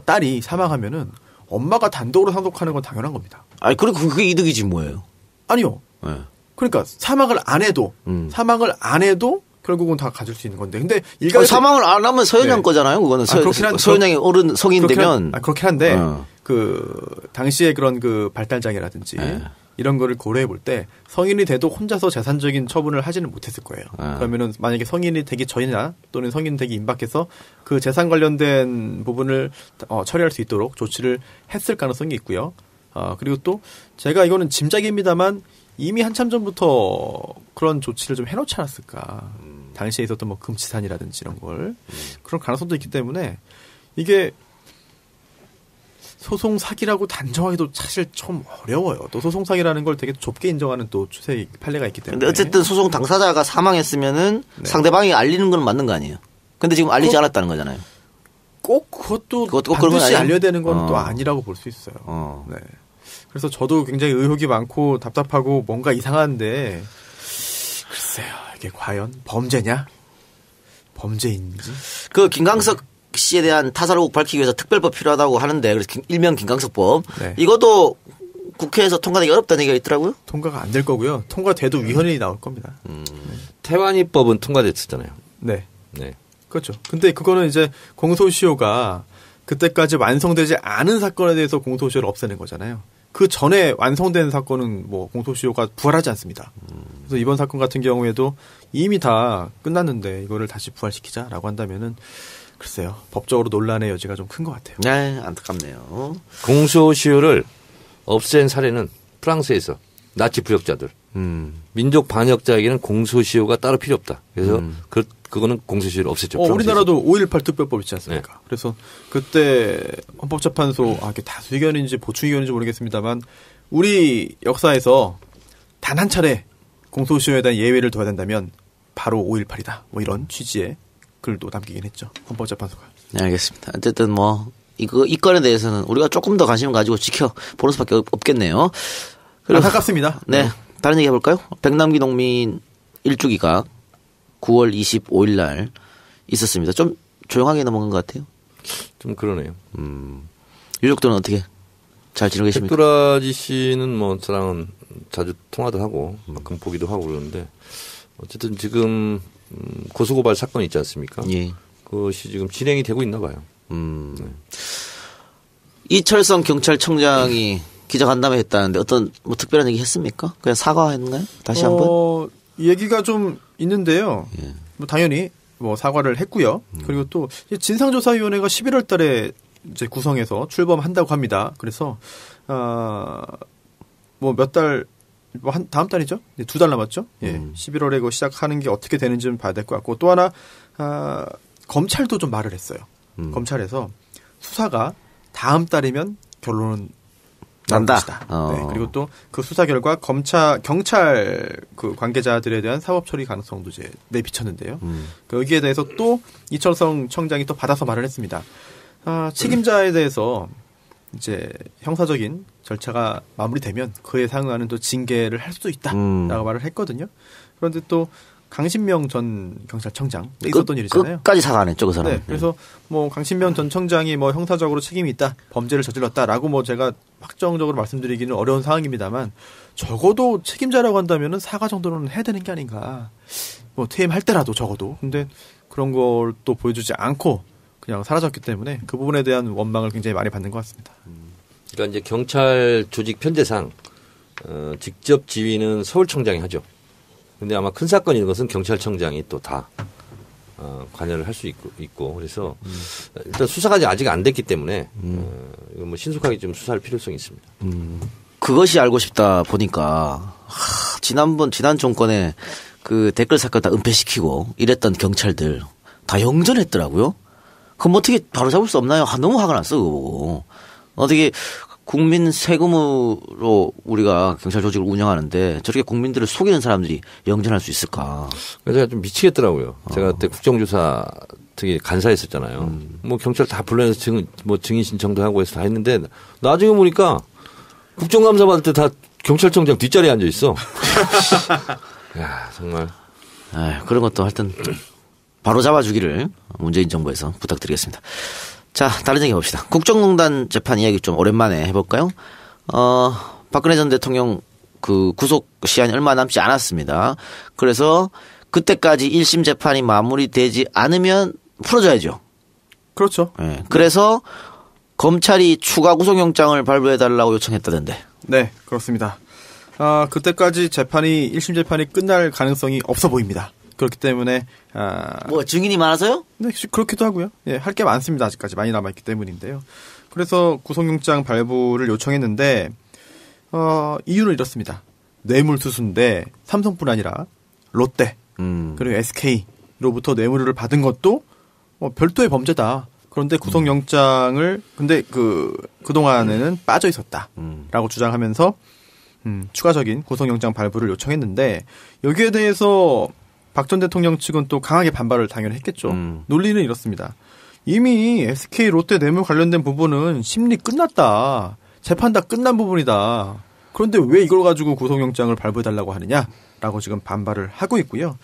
C: 딸이 사망하면은 엄마가 단독으로 상속하는 건 당연한 겁니다.
A: 아니 그리고 그게 이득이지 뭐예요?
C: 아니요.
A: 네.
C: 그러니까 사망을 안 해도 결국은 다 가질 수 있는 건데. 근데
A: 사망을 안 하면 서현 양
C: 네.
A: 거잖아요. 그거는 서현 양이 어른 성인 되면
C: 그렇긴 한데 그 당시에 그런 그 발달장애라든지. 이런 거를 고려해 볼 때 성인이 돼도 혼자서 재산적인 처분을 하지는 못했을 거예요. 그러면은 만약에 성인이 되기 전이나 또는 성인 되기 임박해서 그 재산 관련된 부분을 처리할 수 있도록 조치를 했을 가능성이 있고요. 그리고 또 제가 이거는 짐작입니다만 이미 한참 전부터 그런 조치를 좀 해놓지 않았을까. 당시에 있었던 뭐 금치산이라든지 이런 걸 그런 가능성도 있기 때문에 이게 소송 사기라고 단정하기도 사실 좀 어려워요. 또 소송 사기라는 걸 되게 좁게 인정하는 또 추세 판례가 있기 때문에.
A: 근데 어쨌든 소송 당사자가 사망했으면은 네. 상대방이 알리는 건 맞는 거 아니에요. 근데 지금 알리지 않았다는 거잖아요.
C: 꼭 그것도 반드시 알려야 되는 건 또 아니라고 볼 수 있어요. 네. 그래서 저도 굉장히 의혹이 많고 답답하고 뭔가 이상한데 글쎄요. 이게 과연 범죄냐? 범죄인지?
A: 그 김광석 씨에 대한 타살 의혹 밝히기 위해서 특별법 필요하다고 하는데 그래서 일명 김광석법 네. 이것도 국회에서 통과되기 어렵다는 얘기가 있더라고요.
C: 통과가 안 될 거고요. 통과돼도 위헌이 나올 겁니다.
D: 태완이법은 통과됐었잖아요.
C: 네. 네. 그렇죠. 근데 그거는 이제 공소시효가 그때까지 완성되지 않은 사건에 대해서 공소시효를 없애는 거잖아요. 그 전에 완성된 사건은 뭐 공소시효가 부활하지 않습니다. 그래서 이번 사건 같은 경우에도 이미 다 끝났는데 이거를 다시 부활시키자라고 한다면은 글쎄요. 법적으로 논란의 여지가 좀 큰 것 같아요.
A: 네, 안타깝네요.
D: 공소시효를 없앤 사례는 프랑스에서 나치 부역자들, 민족 반역자에게는 공소시효가 따로 필요 없다. 그래서 그거는 공소시효를 없앴죠.
C: 우리나라도 5.18 특별법 있지 않습니까? 네. 그래서 그때 헌법재판소 이게 다수 의견인지 보충 의견인지 모르겠습니다만 우리 역사에서 단 한 차례 공소시효에 대한 예외를 둬야 된다면 바로 5.18이다. 뭐 이런 취지의 글도 남기긴 했죠. 헌법재판소가.
A: 네, 알겠습니다. 어쨌든 뭐 이 건에 대해서는 우리가 조금 더 관심을 가지고 지켜보는 수밖에 없겠네요.
C: 안타깝습니다.
A: 네. 다른 얘기 해볼까요? 백남기 농민 일주기가 9월 25일 날 있었습니다. 좀 조용하게 넘어간 것 같아요.
D: 좀 그러네요.
A: 유족들은 어떻게 잘 지내고 계십니까?
D: 백두라지 씨는 뭐 저랑은 자주 통화도 하고 가끔 보기도 하고 그러는데 어쨌든 지금 고소고발 사건이 있지 않습니까?
A: 예.
D: 그것이 지금 진행이 되고 있나 봐요.
A: 네. 이철성 경찰청장이 기자간담회 했다는데 어떤 뭐 특별한 얘기 했습니까? 그냥 사과했나요? 다시 한번?
C: 얘기가 좀 있는데요. 뭐 당연히 뭐 사과를 했고요. 그리고 또 진상조사위원회가 11월 달에 이제 구성해서 출범한다고 합니다. 그래서 뭐 몇 달, 뭐 다음 달이죠? 2달 남았죠? 예. 11월에 그 시작하는 게 어떻게 되는지 좀 봐야 될 것 같고, 또 하나 검찰도 좀 말을 했어요. 검찰에서 수사가 다음 달이면 결론은 난다. 네. 그리고 또 그 수사 결과 경찰 그 관계자들에 대한 사법 처리 가능성도 이제 내비쳤는데요. 여기에 대해서 또 이철성 청장이 또 받아서 말을 했습니다. 책임자에 대해서 이제 형사적인 절차가 마무리되면 그에 상응하는 또 징계를 할 수도 있다라고 말을 했거든요. 그런데 또 강신명 전 경찰청장 있었던 일이잖아요.
A: 끝까지 사과 안 했죠, 그 사람.
C: 네, 그래서 뭐 강신명 전 청장이 뭐 형사적으로 책임이 있다, 범죄를 저질렀다라고 뭐 제가 확정적으로 말씀드리기는 어려운 상황입니다만 적어도 책임자라고 한다면은 사과 정도는 해야 되는 게 아닌가. 뭐 퇴임할 때라도 적어도. 근데 그런 걸 또 보여주지 않고 그냥 사라졌기 때문에 그 부분에 대한 원망을 굉장히 많이 받는 것 같습니다.
D: 그러니까 이제 경찰 조직 편제상 직접 지휘는 서울청장이 하죠. 근데 아마 큰 사건 이런 것은 경찰청장이 또 다 관여를 할 수 있고 그래서 일단 수사가 아직 안 됐기 때문에 이거 뭐 신속하게 좀 수사할 필요성이 있습니다.
A: 그것이 알고 싶다 보니까 지난 정권에 그 댓글 사건 다 은폐시키고 이랬던 경찰들 다 영전했더라고요. 그럼 어떻게 바로 잡을 수 없나요? 너무 화가 났어 그거 보고. 어떻게 국민 세금으로 우리가 경찰 조직을 운영하는데 저렇게 국민들을 속이는 사람들이 영전할 수 있을까?
D: 그래서 제가 좀 미치겠더라고요. 제가 그때 국정조사 특히 간사했었잖아요. 뭐 경찰 다 불러내서 증인 신청도 하고 해서 다 했는데 나중에 보니까 국정감사 받을 때 다 경찰청장 뒷자리에 앉아 있어. 야 정말.
A: 그런 것도 하여튼 바로 잡아주기를 문재인 정부에서 부탁드리겠습니다. 자, 다른 얘기 봅시다. 국정농단 재판 이야기 좀 오랜만에 해볼까요? 박근혜 전 대통령 그 구속 시한이 얼마 남지 않았습니다. 그래서 그때까지 1심 재판이 마무리되지 않으면 풀어줘야죠.
C: 그렇죠.
A: 네. 그래서 검찰이 추가 구속영장을 발부해달라고 요청했다던데.
C: 네, 그렇습니다. 그때까지 1심 재판이 끝날 가능성이 없어 보입니다. 그렇기 때문에
A: 뭐 증인이 많아서요?
C: 네, 그렇기도 하고요. 예, 할 게 많습니다. 아직까지 많이 남아있기 때문인데요. 그래서 구속영장 발부를 요청했는데 이유는 이렇습니다. 뇌물수수인데 삼성뿐 아니라 롯데 그리고 SK로부터 뇌물을 받은 것도 별도의 범죄다. 그런데 구속영장을 근데 그동안에는 빠져 있었다라고 주장하면서 추가적인 구속영장 발부를 요청했는데 여기에 대해서 박 전 대통령 측은 또 강하게 반발을 당연히 했겠죠. 논리는 이렇습니다. 이미 SK 롯데 뇌물 관련된 부분은 심리 끝났다. 재판 다 끝난 부분이다. 그런데 왜 이걸 가지고 구속영장을 발부해달라고 하느냐라고 지금 반발을 하고 있고요.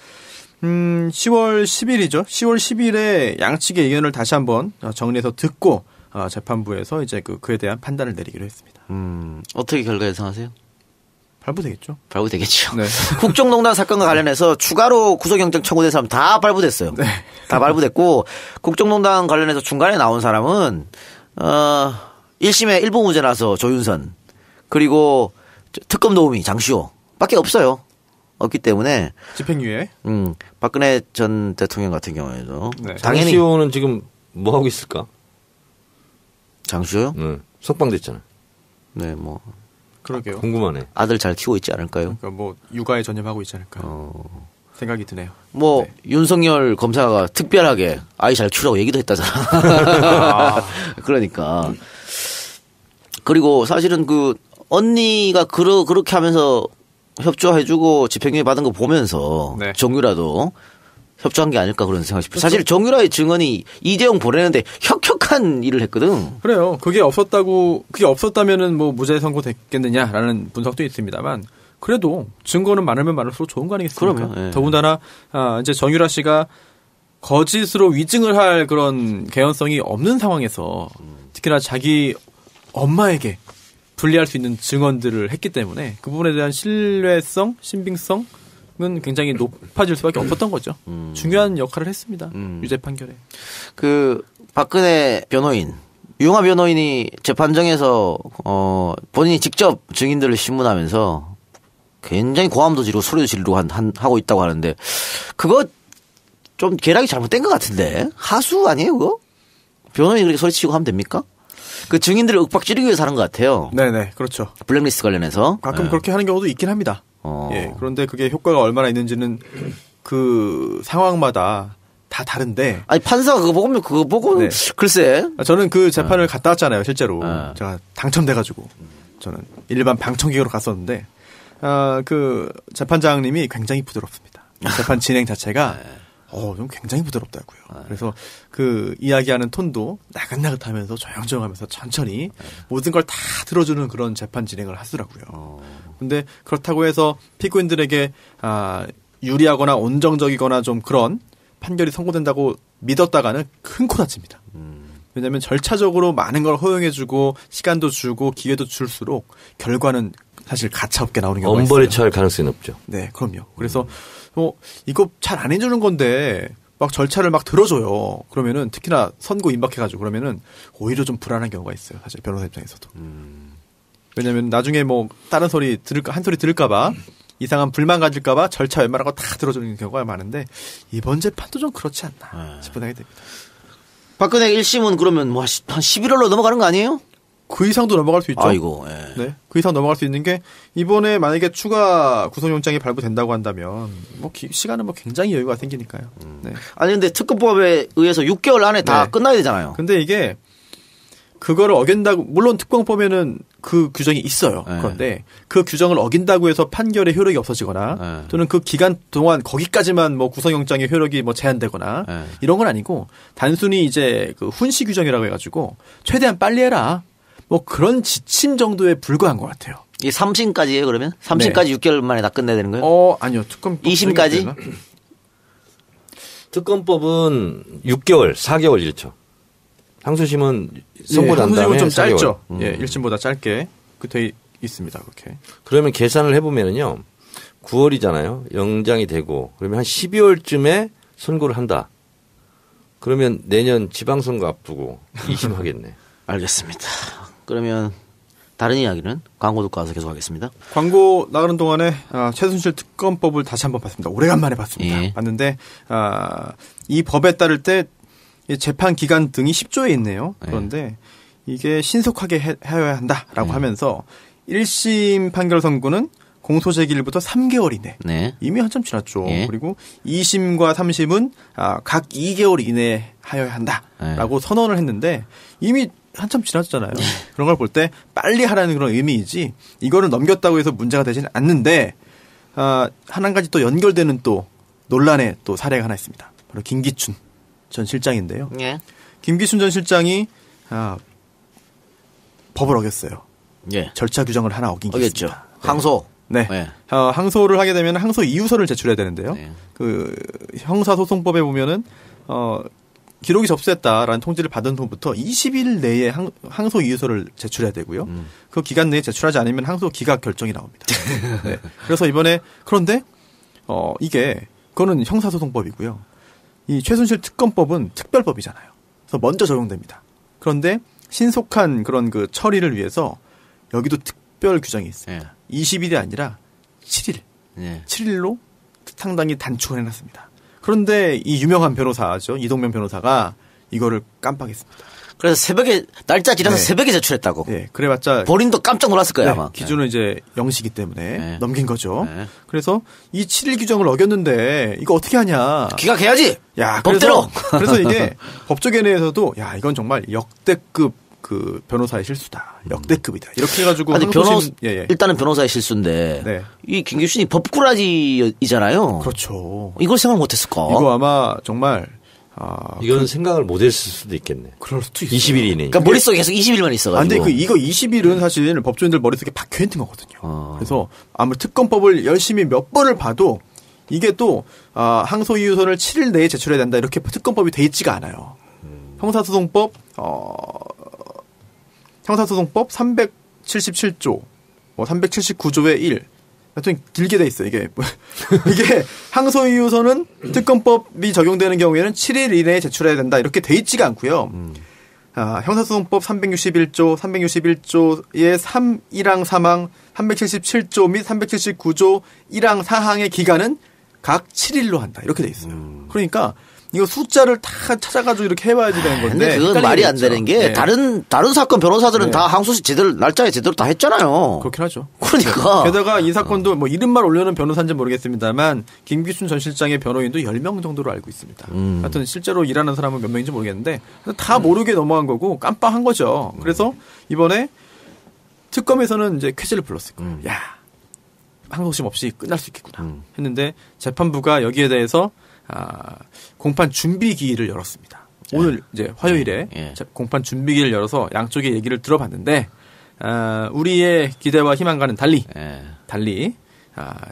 C: 10월 10일이죠. 10월 10일에 양측의 의견을 다시 한번 정리해서 듣고 재판부에서 이제 그에 대한 판단을 내리기로 했습니다.
A: 어떻게 결과 예상하세요?
C: 발부되겠죠.
A: 발부되겠죠.
C: 네.
A: 국정농단 사건과 관련해서 추가로 구속영장 청구된 사람 다 발부됐어요.
C: 네.
A: 다 발부됐고 국정농단 관련해서 중간에 나온 사람은 1심에 일부 무죄 나서 조윤선 그리고 특검 도우미 장시호 밖에 없어요. 없기 때문에
C: 집행유예.
A: 박근혜 전 대통령 같은 경우에도
C: 네.
A: 당연히
D: 장시호는 지금 뭐 하고 있을까?
A: 장시호요?
D: 네. 석방됐잖아요.
A: 네, 뭐
C: 그러게요.
D: 궁금하네.
A: 아들 잘 키우고 있지 않을까요?
C: 그러니까 뭐 육아에 전념하고 있지 않을까 생각이 드네요.
A: 뭐
C: 네.
A: 윤석열 검사가 특별하게 아이 잘 키우라고 얘기도 했다잖아. 그러니까 그리고 사실은 그 언니가 그렇게 하면서 협조해주고 집행유예 받은 거 보면서
C: 네.
A: 정유라도 협조한 게 아닐까 그런 생각이 싶어요.
C: 그렇죠.
A: 사실 정유라의 증언이 이재용 보내는데 혁혁한 일을 했거든.
C: 그래요. 그게 없었다면은 뭐 무죄 선고됐겠느냐라는 분석도 있습니다만 그래도 증거는 많으면 많을수록 좋은 거 아니겠습니까?
A: 그럼요. 예.
C: 더군다나 이제 정유라 씨가 거짓으로 위증을 할 그런 개연성이 없는 상황에서 특히나 자기 엄마에게 불리할 수 있는 증언들을 했기 때문에 그 부분에 대한 신뢰성, 신빙성은 굉장히 높아질 수밖에 없었던 거죠. 중요한 역할을 했습니다. 유죄 판결에.
A: 그 박근혜 변호인 유영하 변호인이 재판정에서 본인이 직접 증인들을 신문하면서 굉장히 고함도 지르고 소리도 지르고 하고 있다고 하는데 그거 좀 계략이 잘못된 것 같은데 하수 아니에요 그거? 변호인이 그렇게 소리치고 하면 됩니까? 그 증인들을 윽박지르기 위해서 하는 것 같아요.
C: 네네 그렇죠.
A: 블랙리스트 관련해서
C: 가끔 그렇게 하는 경우도 있긴 합니다. 예, 그런데 그게 효과가 얼마나 있는지는 그 상황마다 다 다른데.
A: 아니 판사가 그거 보고
C: 네.
A: 글쎄.
C: 저는 그 재판을 갔다 왔잖아요 실제로. 제가 당첨돼가지고 저는 일반 방청객으로 갔었는데 그 재판장님이 굉장히 부드럽습니다. 재판 진행 자체가 좀 굉장히 부드럽다고요. 그래서 그 이야기하는 톤도 나긋나긋하면서 조용조용하면서 천천히 모든 걸 다 들어주는 그런 재판 진행을 하더라고요. 근데 그렇다고 해서 피고인들에게 유리하거나 온정적이거나 좀 그런 판결이 선고된다고 믿었다가는 큰 코 다칩니다. 왜냐하면 절차적으로 많은 걸 허용해주고 시간도 주고 기회도 줄수록 결과는 사실 가차없게 나오는 경우가 있어요.
D: 엄벌에 처할 가능성이 높죠.
C: 네, 그럼요. 그래서 이거 잘 안 해주는 건데 막 절차를 막 들어줘요. 그러면은 특히나 선고 임박해가지고 그러면은 오히려 좀 불안한 경우가 있어요. 사실 변호사 입장에서도. 왜냐하면 나중에 뭐 다른 소리 한 소리 들을까봐 이상한 불만 가질까봐 절차 웬만한 거 다 들어주는 경우가 많은데 이번 재판도 좀 그렇지 않나 싶은 생각이 듭니다.
A: 박근혜 1심은 그러면 뭐 한 11월로 넘어가는 거 아니에요?
C: 그 이상도 넘어갈 수 있죠.
A: 아이고. 예.
C: 네. 그 이상 넘어갈 수 있는 게 이번에 만약에 추가 구속영장이 발부된다고 한다면 뭐 시간은 뭐 굉장히 여유가 생기니까요. 네.
A: 아니 근데 특검법에 의해서 6개월 안에 다
C: 네.
A: 끝나야 되잖아요.
C: 근데 이게 그거를 어긴다고 물론 특검법에는 그 규정이 있어요.
A: 네.
C: 그런데 그 규정을 어긴다고 해서 판결의 효력이 없어지거나
A: 네.
C: 또는 그 기간 동안 거기까지만 뭐 구속영장의 효력이 뭐 제한되거나
A: 네.
C: 이런 건 아니고 단순히 이제 그 훈시 규정이라고 해가지고 최대한 빨리 해라. 뭐 그런 지침 정도에 불과한 것 같아요.
A: 이게 3심까지예요 그러면? 3심까지
C: 네.
A: 6개월 만에 다 끝내야 되는 거예요?
C: 아니요. 특검
A: 2심까지?
D: 특검법은 6개월, 4개월 이렇죠. 항소심은 선고 난 다음에
C: 좀
D: 4개월.
C: 짧죠. 예, 1심보다 짧게 돼 있습니다. 그렇게.
D: 그러면 계산을 해보면은요, 9월이잖아요. 영장이 되고 그러면 한 12월쯤에 선고를 한다. 그러면 내년 지방선거 앞두고 2심 하겠네.
A: 알겠습니다. 그러면 다른 이야기는 광고 듣고 와서 계속하겠습니다.
C: 광고 나가는 동안에 최순실 특검법을 다시 한번 봤습니다. 오래간만에 봤습니다.
A: 예.
C: 봤는데 이 법에 따를 때 재판 기간 등이 10조에 있네요. 그런데 이게 신속하게 해야 한다라고 하면서 1심 판결 선고는 공소 제기일부터 3개월 이내.
A: 네.
C: 이미 한참 지났죠.
A: 예.
C: 그리고 2심과 3심은 각 2개월 이내에 하여야 한다라고 선언을 했는데 이미 한참 지났잖아요. 그런 걸 볼 때 빨리 하라는 그런 의미이지 이거를 넘겼다고 해서 문제가 되지는 않는데 한 가지 또 연결되는 또 논란의 또 사례가 하나 있습니다. 바로 김기춘 전 실장인데요.
A: 예.
C: 김기춘 전 실장이 법을 어겼어요.
A: 예.
C: 절차 규정을 하나 어긴 게
A: 어겼죠.
C: 있습니다.
A: 항소.
C: 네.
A: 네.
C: 항소를 하게 되면 항소 이유서를 제출해야 되는데요.
A: 네.
C: 그 형사소송법에 보면은 기록이 접수됐다라는 통지를 받은 후부터 20일 내에 항소 이유서를 제출해야 되고요. 그 기간 내에 제출하지 않으면 항소 기각 결정이 나옵니다. 네. 그래서 이번에 그런데 그거는 형사소송법이고요. 이 최순실 특검법은 특별법이잖아요. 그래서 먼저 적용됩니다. 그런데 신속한 그런 그 처리를 위해서 여기도 특별 규정이 있습니다. 20일이 아니라 7일.
A: 예.
C: 7일로 상당히 단축을 해놨습니다. 그런데 이 유명한 변호사죠. 이동면 변호사가 이거를 깜빡했습니다.
A: 그래서 새벽에 날짜 지나서
C: 네.
A: 새벽에 제출했다고.
C: 네, 그래봤자
A: 본인도 깜짝 놀랐을 거예요
C: 네,
A: 아마.
C: 기준은 이제 0시기 때문에
A: 네.
C: 넘긴 거죠.
A: 네.
C: 그래서 이 7일 규정을 어겼는데 이거 어떻게 하냐.
A: 기각해야지.
C: 야,
A: 법대로.
C: 그래서 이게 법조계내에서도 야 이건 정말 역대급 그 변호사의 실수다. 역대급이다. 이렇게 해가지고
A: 아니
C: 항소심
A: 일단은 변호사의 실수인데
C: 네.
A: 이 김기춘이 법꾸라지이잖아요.
C: 그렇죠.
A: 이걸 생각 못했을까?
C: 이거 아마 정말
D: 이거는 생각을 못했을 수도 있겠네.
C: 그럴 수도 있어요.
D: 20일이네.
A: 그러니까 머릿속에 계속 20일만 있어가지고.
C: 근데 이거 20일은 사실 법조인들 머릿속에 박혀있는 거거든요. 그래서 아무리 특검법을 열심히 몇 번을 봐도 이게 또 항소 이유서를 7일 내에 제출해야 된다 이렇게 특검법이 돼 있지가 않아요. 형사소송법 377조 379조의 1 하여튼 길게 돼 있어요. 이게 항소 이유서는 특검법이 적용되는 경우에는 7일 이내에 제출해야 된다 이렇게 돼 있지가 않고요. 형사소송법 361조, 361조의 3.1항 3항, 377조 및 379조 1항 4항의 기간은 각 7일로 한다. 이렇게 돼 있어요. 그러니까 이거 숫자를 다 찾아가지고 이렇게 해봐야 되는 건데.
A: 근데 그건 말이 안 되는 게
C: 네.
A: 다른 사건 변호사들은
C: 네.
A: 다 항소심 제대로 날짜에 제대로 다 했잖아요.
C: 그렇긴 하죠.
A: 그러니까.
C: 게다가 이 사건도 뭐 이름만 올려놓은 변호사인지 모르겠습니다만 김기춘 전 실장의 변호인도 10명 정도로 알고 있습니다. 하여튼 실제로 일하는 사람은 몇 명인지 모르겠는데 다 모르게 넘어간 거고 깜빡한 거죠. 그래서 이번에 특검에서는 이제 쾌재를 불렀을 거예요. 야, 항소심 없이 끝날 수 있겠구나 했는데 재판부가 여기에 대해서 공판 준비 기일을 열었습니다. 오늘 이제 화요일에 공판 준비 기일을 열어서 양쪽의 얘기를 들어봤는데 우리의 기대와 희망과는 달리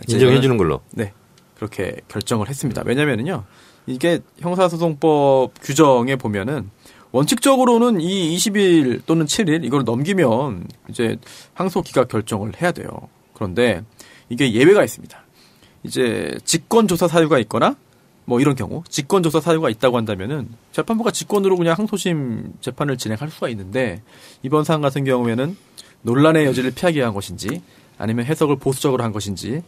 D: 인정해 주는 걸로.
C: 네. 그렇게 결정을 했습니다. 왜냐면은요. 이게 형사소송법 규정에 보면은 원칙적으로는 이 20일 또는 7일 이걸 넘기면 이제 항소 기각 결정을 해야 돼요. 그런데 이게 예외가 있습니다. 이제 직권조사 사유가 있거나 뭐 이런 경우 직권조사 사유가 있다고 한다면은 재판부가 직권으로 그냥 항소심 재판을 진행할 수가 있는데 이번 사안 같은 경우에는 논란의 여지를 피하기 위한 것인지 아니면 해석을 보수적으로 한 것인지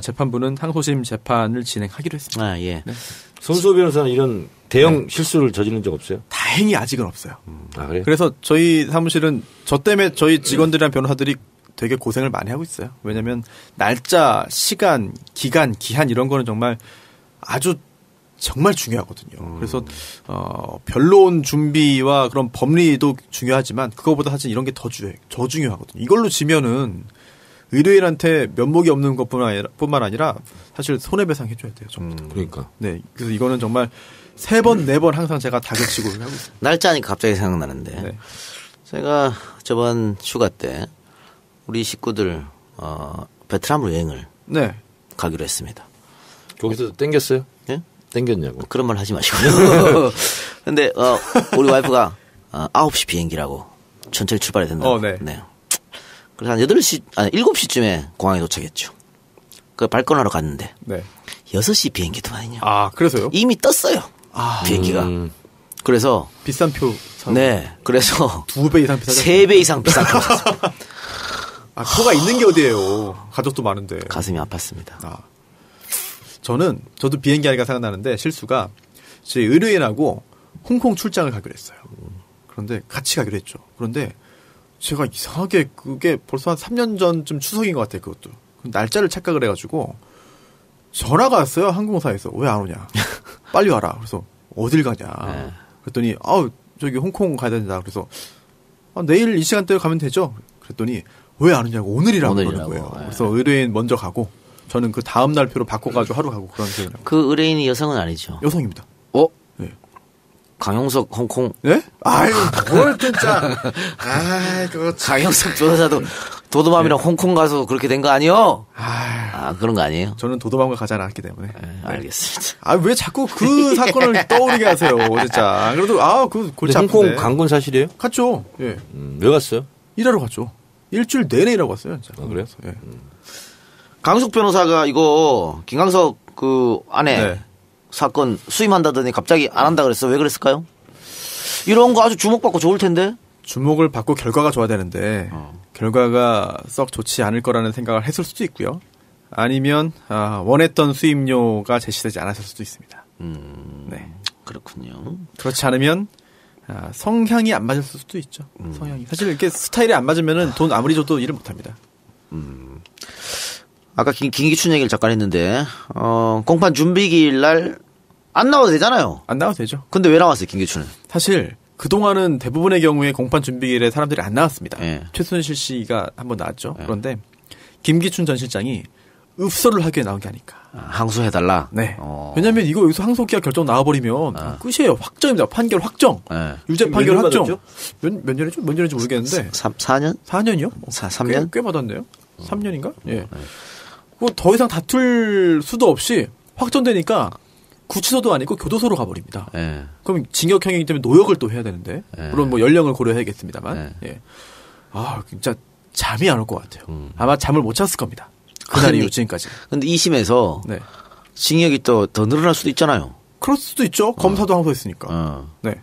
C: 재판부는 항소심 재판을 진행하기로 했습니다.
A: 예.
C: 네.
D: 손수호 변호사는 이런 대형 실수를 저지른 적 없어요?
C: 다행히 아직은 없어요.
D: 그래요?
C: 그래서 저희 사무실은 저 때문에 저희 직원들이랑 변호사들이 되게 고생을 많이 하고 있어요. 왜냐하면 날짜, 시간, 기간, 기한 이런 거는 정말 아주 정말 중요하거든요. 그래서 변론 준비와 그런 법리도 중요하지만 그거보다 사실 이런 게 더 중요하거든요. 이걸로 지면은 의뢰인한테 면목이 없는 것뿐만 아니라 사실 손해배상 해줘야 돼요. 전부 다.
D: 그러니까.
C: 네, 그래서 이거는 정말 3번, 4번 항상 제가 다그치고 하고 있습니다.
A: 날짜니까 갑자기 생각나는데
C: 네.
A: 제가 저번 휴가 때 우리 식구들 베트남으로 여행을
C: 네.
A: 가기로 했습니다.
D: 거기서 땡겼어요?
A: 예?
D: 땡겼냐고.
A: 그런 말 하지 마시고요. 근데 우리 와이프가 9시 비행기라고 천천히 출발해야 된다고.
C: 네.
A: 그래서 한 8시, 아니 7시쯤에 공항에 도착했죠. 그 발권하러 갔는데
C: 네.
A: 6시 비행기더만요.
C: 그래서요?
A: 이미 떴어요. 비행기가. 그래서
C: 비싼 표 사고.
A: 네. 그래서
C: 2배 이상 비싸죠.
A: 3배 이상 비싼 표 샀어요.
C: 표가 있는 게 어디예요. 가족도 많은데.
A: 가슴이 아팠습니다.
C: 저도 비행기 하니까 생각나는데 실수가 제 의뢰인하고 홍콩 출장을 가기로 했어요. 그런데 같이 가기로 했죠. 그런데 제가 이상하게 그게 벌써 한 3년 전쯤 추석인 것 같아요. 그것도. 날짜를 착각을 해가지고 전화가 왔어요. 항공사에서. 왜 안 오냐. 빨리 와라. 그래서 어딜 가냐. 그랬더니 저기 홍콩 가야 된다. 그래서 내일 이 시간대에 가면 되죠. 그랬더니 왜 안 오냐고. 오늘이라고 그러는 거예요. 그래서 의뢰인 먼저 가고 저는 그 다음 날 표로 바꿔가지고 하루 가고 그런 식으로.
A: 그 의뢰인이 여성은 아니죠?
C: 여성입니다.
A: 네. 강용석 홍콩.
C: 네? 아유, 뭘 진짜. 그거
A: 강용석 변호사도 도도맘이랑 홍콩 가서 그렇게 된 거 아니요? 그런 거 아니에요?
C: 저는 도도맘과 가지 않았기 때문에.
A: 네. 알겠습니다.
C: 왜 자꾸 그 사건을 떠오르게 하세요, 진짜. 그래도 그 골치 아픈데.
D: 홍콩 간 건 사실이에요?
C: 갔죠. 예.
D: 왜 갔어요?
C: 일하러 갔죠. 일주일 내내 일하고 갔어요, 진짜.
D: 그래요?
C: 예.
A: 강숙 변호사가 이거 김강석 그 아내 사건 수임한다더니 갑자기 안 한다 그랬어. 왜 그랬을까요? 이런 거 아주 주목받고 좋을 텐데.
C: 주목을 받고 결과가 좋아야 되는데 결과가 썩 좋지 않을 거라는 생각을 했을 수도 있고요. 아니면 원했던 수임료가 제시되지 않았을 수도 있습니다. 네.
A: 그렇군요.
C: 그렇지 않으면 성향이 안 맞을 수도 있죠. 성향이. 사실 이렇게 스타일이 안 맞으면은 돈 아무리 줘도 일을 못 합니다.
A: 아까 김기춘 얘기를 잠깐 했는데 공판 준비기일 날 안 나와도 되잖아요.
C: 안 나와도 되죠.
A: 근데 왜 나왔어요, 김기춘은?
C: 사실 그동안은 대부분의 경우에 공판 준비기일에 사람들이 안 나왔습니다.
A: 네.
C: 최순실 씨가 한번 나왔죠. 그런데 김기춘 전 실장이 읍소를 하기에 나온 게 아닐까.
A: 항소해달라?
C: 네. 왜냐하면 이거 여기서 항소기각 결정 나와버리면 끝이에요. 확정입니다. 판결 확정. 유죄 판결 확정. 몇 년이죠? 몇 년인지 모르겠는데.
A: 4년?
C: 4년이요?
A: 3년?
C: 꽤 받았네요. 3년인가? 예. 그거 더 이상 다툴 수도 없이 확정되니까 구치소도 아니고 교도소로 가버립니다. 그럼 징역형이기 때문에 노역을 또 해야 되는데. 물론 뭐 연령을 고려해야겠습니다만. 예. 진짜 잠이 안 올 것 같아요. 아마 잠을 못 잤을 겁니다. 그날 이후 지금까지.
A: 근데 2심에서
C: 네.
A: 징역이 더 늘어날 수도 있잖아요.
C: 그럴 수도 있죠. 검사도 항소했으니까. 네.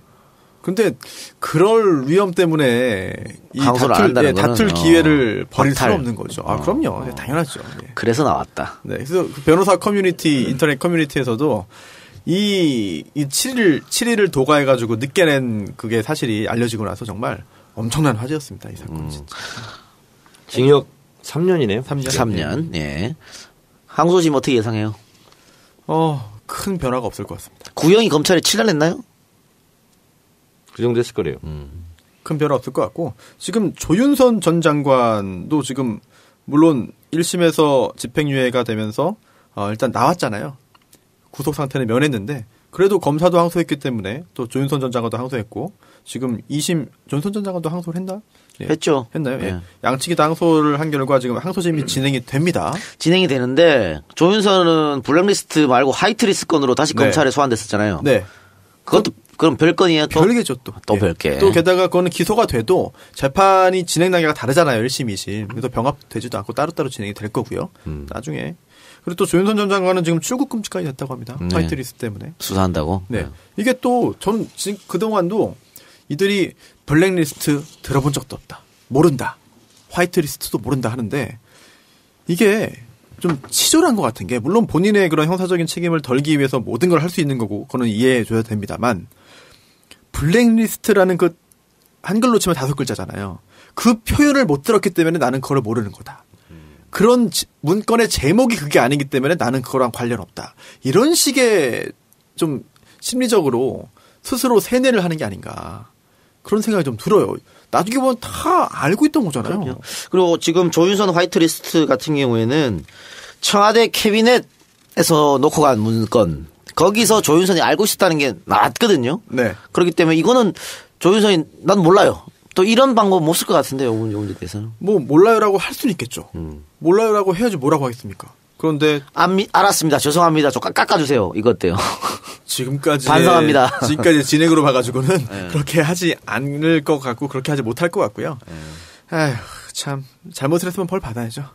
C: 근데 그럴 위험 때문에 이
A: 항소를 안 한다는
C: 다툴
A: 거는,
C: 기회를 버릴
A: 박탈.
C: 수는 없는 거죠. 아, 그럼요. 당연하죠. 예.
A: 그래서 나왔다.
C: 네. 그래서 그 변호사 커뮤니티, 인터넷 커뮤니티에서도 이 7일을 도가해가지고 늦게 낸 그게 사실이 알려지고 나서 정말 엄청난 화제였습니다. 이 사건 진짜.
D: 징역 3년이네요.
A: 3년. 예. 항소심 어떻게 예상해요?
C: 큰 변화가 없을 것 같습니다.
A: 구형이 검찰에 7년 냈나요?
D: 그 정도 했을 거래요.
C: 큰 변화 없을 것 같고 지금 조윤선 전 장관도 지금 물론 1심에서 집행유예가 되면서 일단 나왔잖아요. 구속 상태는 면했는데 그래도 검사도 항소했기 때문에 또 조윤선 전 장관도 항소했고 지금 2심 조윤선 전 장관도 항소를 했나? 예.
A: 했죠.
C: 했나요?
A: 네.
C: 예. 양측이 다 항소를 한 결과 지금 항소심이 진행이 됩니다.
A: 진행이 되는데 조윤선은 블랙리스트 말고 화이트리스트 건으로 다시
C: 네.
A: 검찰에 소환됐었잖아요.
C: 네.
A: 그것도 그럼 별건이에요? 또?
C: 별개죠 또.
A: 또
C: 예.
A: 별개.
C: 또 게다가 그거는 기소가 돼도 재판이 진행 단계가 다르잖아요. 1심, 2심. 그래서 병합되지도 않고 따로따로 진행이 될 거고요. 나중에. 그리고 또 조윤선 전 장관은 지금 출국 금지까지 됐다고 합니다.
A: 네.
C: 화이트리스트 때문에.
A: 수사한다고?
C: 네. 이게 또 전 지금 그동안도 이들이 블랙리스트 들어본 적도 없다. 모른다. 화이트리스트도 모른다 하는데 이게 좀 치졸한 것 같은 게 물론 본인의 그런 형사적인 책임을 덜기 위해서 모든 걸 할 수 있는 거고 그거는 이해해 줘야 됩니다만 블랙리스트라는 그 한글로 치면 5글자잖아요. 그 표현을 못 들었기 때문에 나는 그걸 모르는 거다. 그런 문건의 제목이 그게 아니기 때문에 나는 그거랑 관련 없다. 이런 식의 좀 심리적으로 스스로 세뇌를 하는 게 아닌가. 그런 생각이 좀 들어요. 나중에 보면 다 알고 있던 거잖아요.
A: 그럼요. 그리고 지금 조윤선 화이트리스트 같은 경우에는 청와대 캐비넷에서 놓고 간 문건 거기서 조윤선이 알고 있었다는 게 나왔거든요.
C: 네.
A: 그렇기 때문에 이거는 조윤선이 난 몰라요. 또 이런 방법 못 쓸 것 같은데요. 요 문제에 대해서는.
C: 뭐 몰라요라고 할 수는 있겠죠. 몰라요라고 해야지 뭐라고 하겠습니까? 그런데
A: 알았습니다. 죄송합니다. 좀 깎아주세요. 이거 어때요?
C: 지금까지
A: 반성합니다.
C: 지금까지 진행으로 봐가지고는 그렇게 하지 않을 것 같고 그렇게 하지 못할 것 같고요. 아휴 참 잘못을 했으면 벌 받아야죠.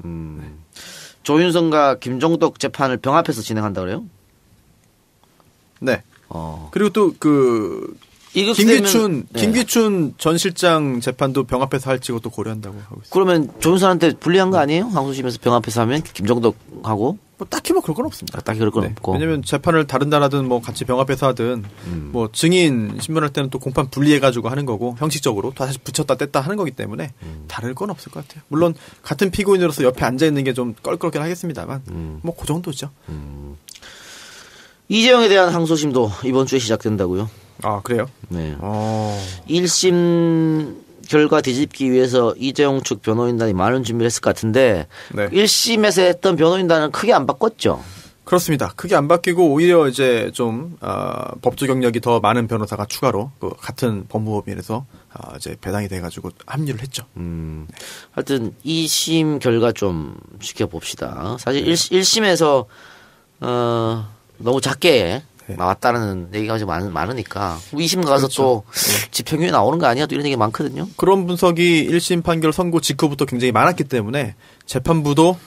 A: 조윤선과 김종덕 재판을 병합해서 진행한다 그래요?
C: 네. 그리고 또 김기춘 전 실장 재판도 병합해서 할지 그것도 고려한다고 하고 있어요.
A: 그러면 조윤선한테 불리한 거 아니에요? 항소심에서 병합해서 하면 김종덕하고
C: 뭐 딱히 뭐 그럴 건 없습니다.
A: 딱히 그럴 건 없고.
C: 왜냐면 재판을 다른 날 하든 뭐 같이 병합해서 하든 뭐 증인 신문할 때는 또 공판 분리해가지고 하는 거고 형식적으로 다시 붙였다 뗐다 하는 거기 때문에 다를 건 없을 것 같아요. 물론 같은 피고인으로서 옆에 앉아 있는 게 좀 껄끄럽긴 하겠습니다만 뭐 그 정도죠.
A: 이재용에 대한 항소심도 이번 주에 시작된다고요?
C: 아 그래요?
A: 네. 1심 결과 뒤집기 위해서 이재용 측 변호인단이 많은 준비를 했을 것 같은데
C: 네.
A: 1심에서 했던 변호인단은 크게 안 바꿨죠?
C: 그렇습니다. 크게 안 바뀌고 오히려 이제 좀 법조 경력이 더 많은 변호사가 추가로 그 같은 법무법인에서 이제 배당이 돼가지고 합류를 했죠.
A: 하여튼 2심 결과 좀 지켜봅시다. 사실 1심에서 너무 작게 나왔다는 얘기가 좀 많으니까 2심 가서
C: 그렇죠.
A: 또 집행유예 나오는 거 아니야? 또 이런 얘기 많거든요.
C: 그런 분석이 1심 판결 선고 직후부터 굉장히 많았기 때문에 재판부도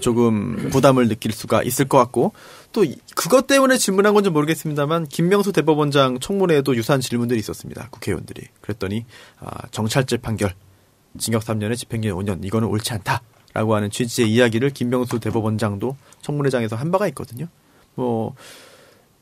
C: 조금 부담을 느낄 수가 있을 것 같고 또 그것 때문에 질문한 건지 모르겠습니다만 김명수 대법원장 청문회에도 유사한 질문들이 있었습니다. 국회의원들이. 그랬더니 정찰제 판결 징역 3년에 집행유예 5년 이거는 옳지 않다라고 하는 취지의 이야기를 김명수 대법원장도 청문회장에서 한 바가 있거든요. 뭐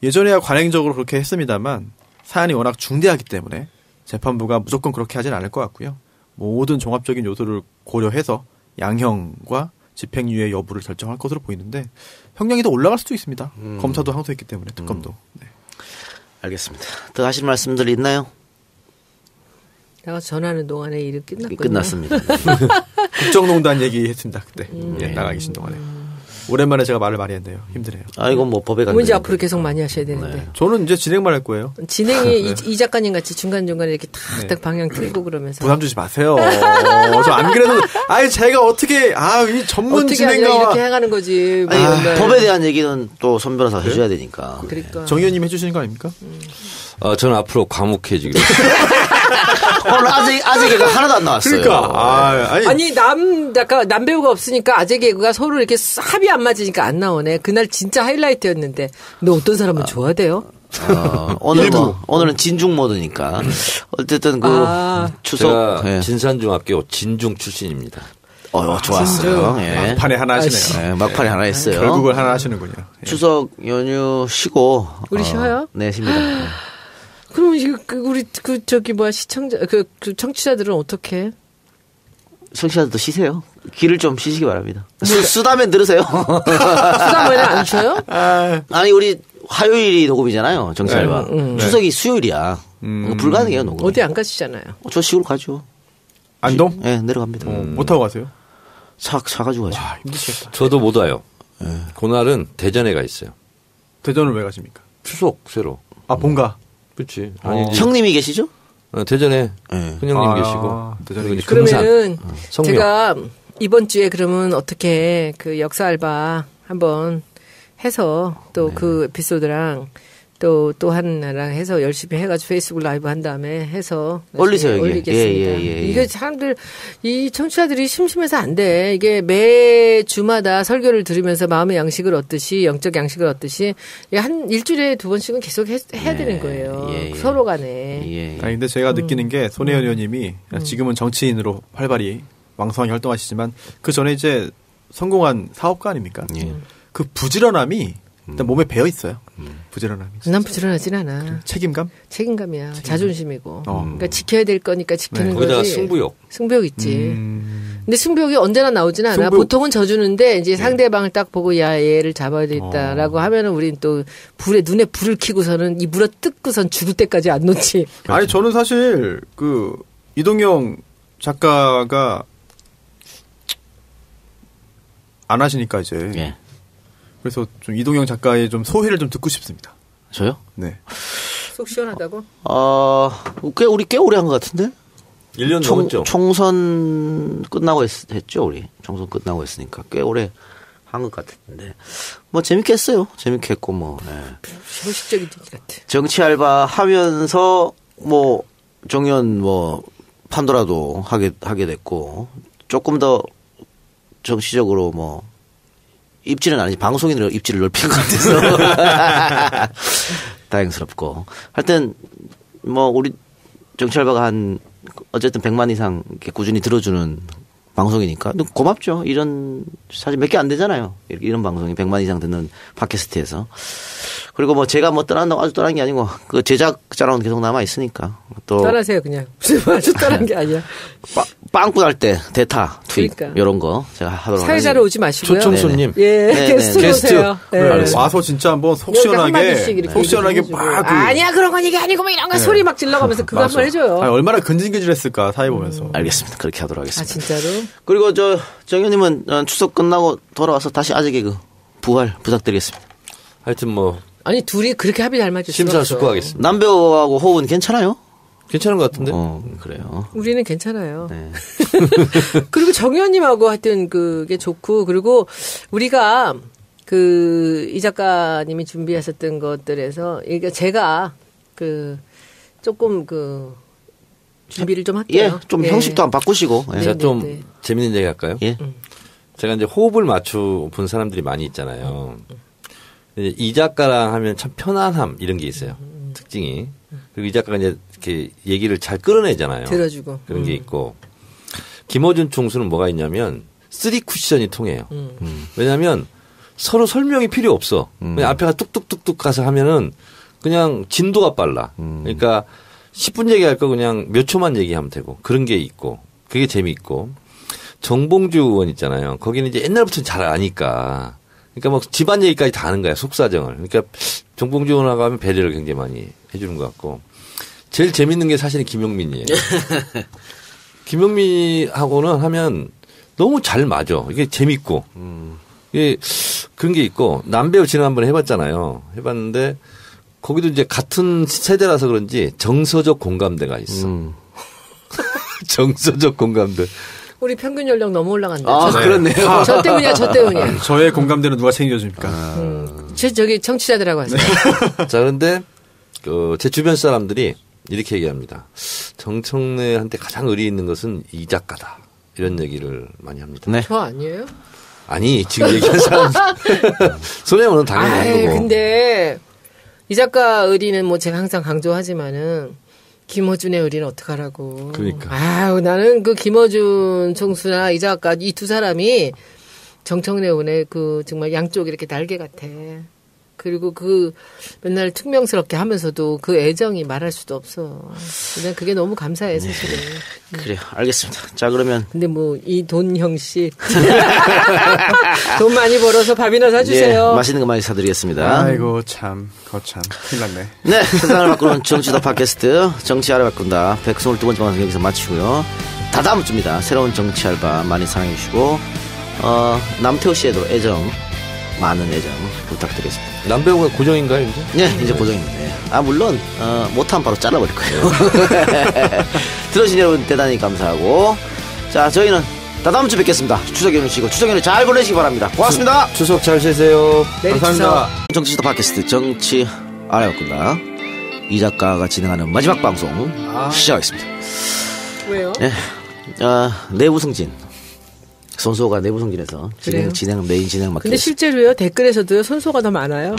C: 예전에야 관행적으로 그렇게 했습니다만 사안이 워낙 중대하기 때문에 재판부가 무조건 그렇게 하진 않을 것 같고요. 모든 종합적인 요소를 고려해서 양형과 집행유예 여부를 결정할 것으로 보이는데 형량이 더 올라갈 수도 있습니다. 검사도 항소했기 때문에 특검도. 네.
A: 알겠습니다. 더 하실 말씀들 있나요?
B: 내가 전하는 동안에 일은 끝났거든요.
A: 끝났습니다.
C: 국정농단 얘기했습니다. 그때 나가 계신 동안에. 오랜만에 제가 말을 많이 했네요. 힘드네요.
A: 이건 뭐 법에
B: 그럼 이제 앞으로 계속 많이 하셔야 되는데.
A: 네.
C: 저는 이제 진행만 할 거예요.
B: 진행이 이 작가님 같이 중간중간에 이렇게 탁탁 방향 틀고 그러면서.
C: 부담 주지 마세요. 저 안 그래도 제가 어떻게 이 전문
B: 어떻게
C: 진행가와
B: 이렇게 해가는 거지. 뭐
A: 법에 대한 얘기는 또 손 변호사 해줘야 되니까.
B: 그러니까.
C: 정 의원님 해주시는 거 아닙니까?
D: 저는 앞으로 과묵해지기로.
A: 오늘 아재 개가 하나도 안 나왔어요.
C: 그러니까
B: 아니 남 배우가 없으니까 아재 개그가 서로 이렇게 합이 안 맞으니까 안 나오네. 그날 진짜 하이라이트였는데. 너 어떤 사람은 좋아돼요?
A: 오늘은 진중 모드니까. 어쨌든 추석.
D: 제가 진산중학교 진중 출신입니다.
A: 좋았어요. 예.
C: 막판에 하나 하시네요.
A: 네, 막판에 하나 했어요.
C: 결국은 하나 하시는군요. 예.
A: 추석 연휴 쉬고.
B: 우리 쉬어요?
A: 네, 쉽니다.
B: 그러면 우리 시청자 그 청취자들은 어떻게?
A: 청취자들도 쉬세요. 귀를 좀 쉬시기 바랍니다. 수다면 들으세요.
B: 수다면에 안 쉬어요?
A: 아니 우리 화요일이 녹음이잖아요. 정치알바. 추석이 수요일이야. 불가능해요 녹음.
B: 어디 안 가시잖아요.
A: 저 시골 가죠.
C: 안동?
A: 네, 내려갑니다.
C: 못 타고 가세요?
A: 차 가지고 가죠.
C: 와, 힘드시겠다.
D: 저도 못 와요. 그날은 대전에 가 있어요.
C: 대전을 왜 가십니까?
D: 추석 새로.
C: 본가.
D: 그렇지.
A: 형님이 계시죠?
D: 대전에 큰형님 계시고.
C: 대전에
B: 그러면은
D: 성명.
B: 제가 이번 주에 그러면 어떻게 그 역사 알바 한번 해서 또 그 에피소드랑 또 하나랑 해서 열심히 해가지고 페이스북 라이브 한 다음에 해서
A: 올리세요.
B: 올리겠습니다.
A: 예.
B: 이게 사람들 이 청취자들이 심심해서 안 돼. 이게 매 주마다 설교를 들으면서 마음의 양식을 얻듯이 영적 양식을 얻듯이 한 일주일에 2번씩은 계속 해야 되는 거예요. 서로 간에.
C: 아니 근데 제가 느끼는 게 손혜연 의원님이 지금은 정치인으로 활발히 왕성하게 활동하시지만 그 전에 이제 성공한 사업가 아닙니까? 그 부지런함이 일단 몸에 배어 있어요. 부지런함이.
B: 난 부지런하진 않아.
C: 책임감?
B: 책임감이야. 자존심이고. 그러니까 지켜야 될 거니까 지키는 거지.
D: 거기다가 승부욕.
B: 승부욕 있지. 근데 승부욕이 언제나 나오지는 않아. 보통은 져주는데 이제 상대방을 딱 보고 야 얘를 잡아야 되겠다라고 하면은 우린 또 눈에 불을 켜고서는 이 물어 뜯고선 죽을 때까지 안 놓지.
C: 아니 저는 사실 그 이동영 작가가 안 하시니까 이제. 그래서 좀 이동영 작가의 좀 소회를 좀 듣고 싶습니다.
A: 저요?
C: 네.
B: 속 시원하다고?
A: 우리 꽤 오래 한 것 같은데?
D: 1년 넘었죠.
A: 총선 끝나고 했죠, 우리. 총선 끝나고 했으니까 꽤 오래 한 것 같은데. 뭐 재밌게 했어요. 재밌게 했고 뭐.
B: 형식적인 얘기 같아.
A: 정치 알바 하면서 뭐 정연 뭐 판도라도 하게 됐고 조금 더 정치적으로 뭐 입지는 아니지 방송인으로 입지를 넓힌 것 같아서 다행스럽고 하여튼 뭐 우리 정치알바가 한 어쨌든 100만 이상 이렇게 꾸준히 들어주는 방송이니까 고맙죠. 이런 사실 몇 개 안 되잖아요. 이런 방송이 100만 이상 듣는 팟캐스트에서. 그리고 뭐 제가 뭐 아주 떠난 게 아니고 그 제작자랑은 계속 남아 있으니까 또
B: 떠나세요 그냥. 아주 떠난 게 아니야.
A: 빵꾸 날 때 대타 투입
B: 그러니까.
A: 이런 거 제가 하도록 하겠습니다.
B: 사회자로 오지 마시고요.
D: 조청소님.
B: 게스트로 오세요.
C: 와서 진짜 한번 속 시원하게 막
B: 아니야 그런 건 이게 아니고 뭐 이런 거 소리 막 질러가면서 그거 한번 해줘요.
C: 아니, 얼마나 근질근질했을까 사회 보면서.
A: 알겠습니다. 그렇게 하도록 하겠습니다.
B: 진짜로?
A: 그리고 정현님은 추석 끝나고 돌아와서 다시 아재 개그 부활 부탁드리겠습니다.
D: 하여튼 뭐
B: 아니 둘이 그렇게 합이 잘 맞을 수가 없어.
D: 심사숙고하겠습니다.
A: 남배우하고 호흡은 괜찮아요?
D: 괜찮은 것 같은데?
A: 그래요.
B: 우리는 괜찮아요.
A: 네.
B: 그리고 정현님하고 하여튼 그게 좋고 그리고 우리가 이 작가님이 준비하셨던 것들에서 그러니까 제가 조금 준비를 좀 할게요.
A: 좀 형식도 안 바꾸시고.
D: 제가 좀 재밌는 얘기 할까요? 제가 이제 호흡을 맞춰 본 사람들이 많이 있잖아요. 이 작가랑 하면 참 편안함 이런 게 있어요. 특징이. 그리고 이 작가가 이제 이렇게 얘기를 잘 끌어내잖아요.
B: 들어주고.
D: 그런 게 있고. 김어준 총수는 뭐가 있냐면 3쿠션이 통해요. 왜냐하면 서로 설명이 필요 없어. 그냥 앞에가 뚝뚝뚝뚝 가서 하면은 그냥 진도가 빨라. 그러니까 10분 얘기할 거 그냥 몇 초만 얘기하면 되고 그런 게 있고 그게 재미있고. 정봉주 의원 있잖아요. 거기는 이제 옛날부터 잘 아니까. 그러니까 뭐 집안 얘기까지 다 아는 거야. 속사정을. 그러니까 정봉주 의원하고 하면 배려를 굉장히 많이 해주는 것 같고. 제일 재밌는 게 사실은 김용민이에요. 김용민하고는 하면 너무 잘 맞아. 이게 재밌고. 이게 그런 게 있고. 남배우 지난번에 해봤잖아요. 해봤는데 거기도 이제 같은 세대라서 그런지 정서적 공감대가 있어. 정서적 공감대.
B: 우리 평균 연령 너무 올라간다.
A: 그렇네요.
B: 저 때문이야.
C: 저의 공감대는 누가 챙겨줍니까?
B: 저기 청취자들하고 하세요.
D: 자, 그런데 제 주변 사람들이 이렇게 얘기합니다. 정청래한테 가장 의리 있는 것은 이 작가다. 이런 얘기를 많이 합니다.
A: 네.
B: 저 아니에요?
D: 아니, 지금 얘기한 사람. 손혜원은 당연히 한 거고.
B: 근데 이 작가 의리는 뭐 제가 항상 강조하지만은 김어준의 의리는 어떡하라고.
C: 그러니까.
B: 아유, 나는 그 김어준 총수나 이 작가 이 두 사람이 정청래 의원의 그 정말 양쪽 이렇게 날개 같아. 그리고 그 맨날 퉁명스럽게 하면서도 그 애정이 말할 수도 없어. 그냥 그게 너무 감사해, 사실은.
A: 그래요. 알겠습니다. 자, 그러면.
B: 근데 뭐, 이돈형 씨. 돈 많이 벌어서 밥이나 사주세요.
A: 예, 맛있는 거 많이 사드리겠습니다.
C: 아이고, 참. 거참. 큰일 났네.
A: 네. 세상을 바꾸는 정치더 팟캐스트. 정치 알아 바꾼다. 122번째 방송 여기서 마치고요. 다 다음 주입니다. 새로운 정치 알바 많이 사랑해주시고, 남태호 씨에도 많은 애정 부탁드리겠습니다.
D: 남배우가 고정인가요, 이제?
A: 네, 이제 고정입니다. 네. 물론, 못하면 바로 잘라버릴 거예요. 들어주신 여러분 대단히 감사하고. 자, 저희는 다 다음 주에 뵙겠습니다. 추석 연휴 쉬고, 추석 연휴 잘 보내시기 바랍니다. 고맙습니다.
D: 추석 잘 쉬세요.
B: 네,
C: 감사합니다.
A: 정치시도 팟캐스트 정치 알아봤군다. 이 작가가 진행하는 마지막 방송 시작하겠습니다.
B: 왜요?
A: 네. 내부 승진. 손소가 내부 승진해서
B: 그래요?
A: 메인 진행 맡고.
B: 근데 실제로요, 댓글에서도요, 손소가 더 많아요.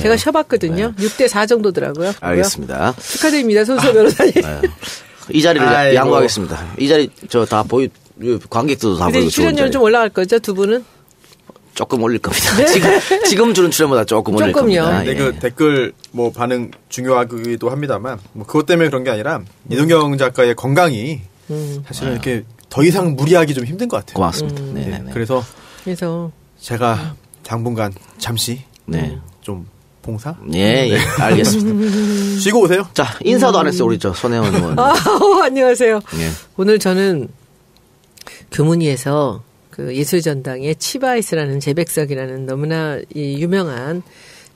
B: 제가 쉬어봤거든요. 6대4 정도더라고요.
A: 알겠습니다.
B: 축하드립니다, 손소 변호사님.
A: 이 자리를
C: 아이고.
A: 양보하겠습니다. 이 자리 다 관객들도 다
B: 근데
A: 보이고 좋은
B: 출연료는
A: 자리.
B: 좀 올라갈 거죠, 두 분은?
A: 조금 올릴 겁니다. 지금 주는 출연보다 조금 올릴
B: 조금요.
A: 겁니다.
C: 근데
A: 예.
C: 그 댓글 뭐 반응 중요하기도 합니다만 뭐 그것 때문에 그런 게 아니라 이동경 작가의 건강이 사실은 이렇게 더 이상 무리하기 좀 힘든 것 같아요.
A: 고맙습니다.
C: 네,
A: 네네네.
C: 그래서
B: 그래서.
C: 제가 당분간 잠시
A: 네.
C: 좀 봉사
A: 예, 알겠습니다.
C: 쉬고 오세요.
A: 자, 인사도 안 했어요, 우리 손혜원 의원.
B: 안녕하세요.
A: 예.
B: 오늘 저는 교문위에서 그 예술전당의 치바이스라는 제백석이라는 너무나 이 유명한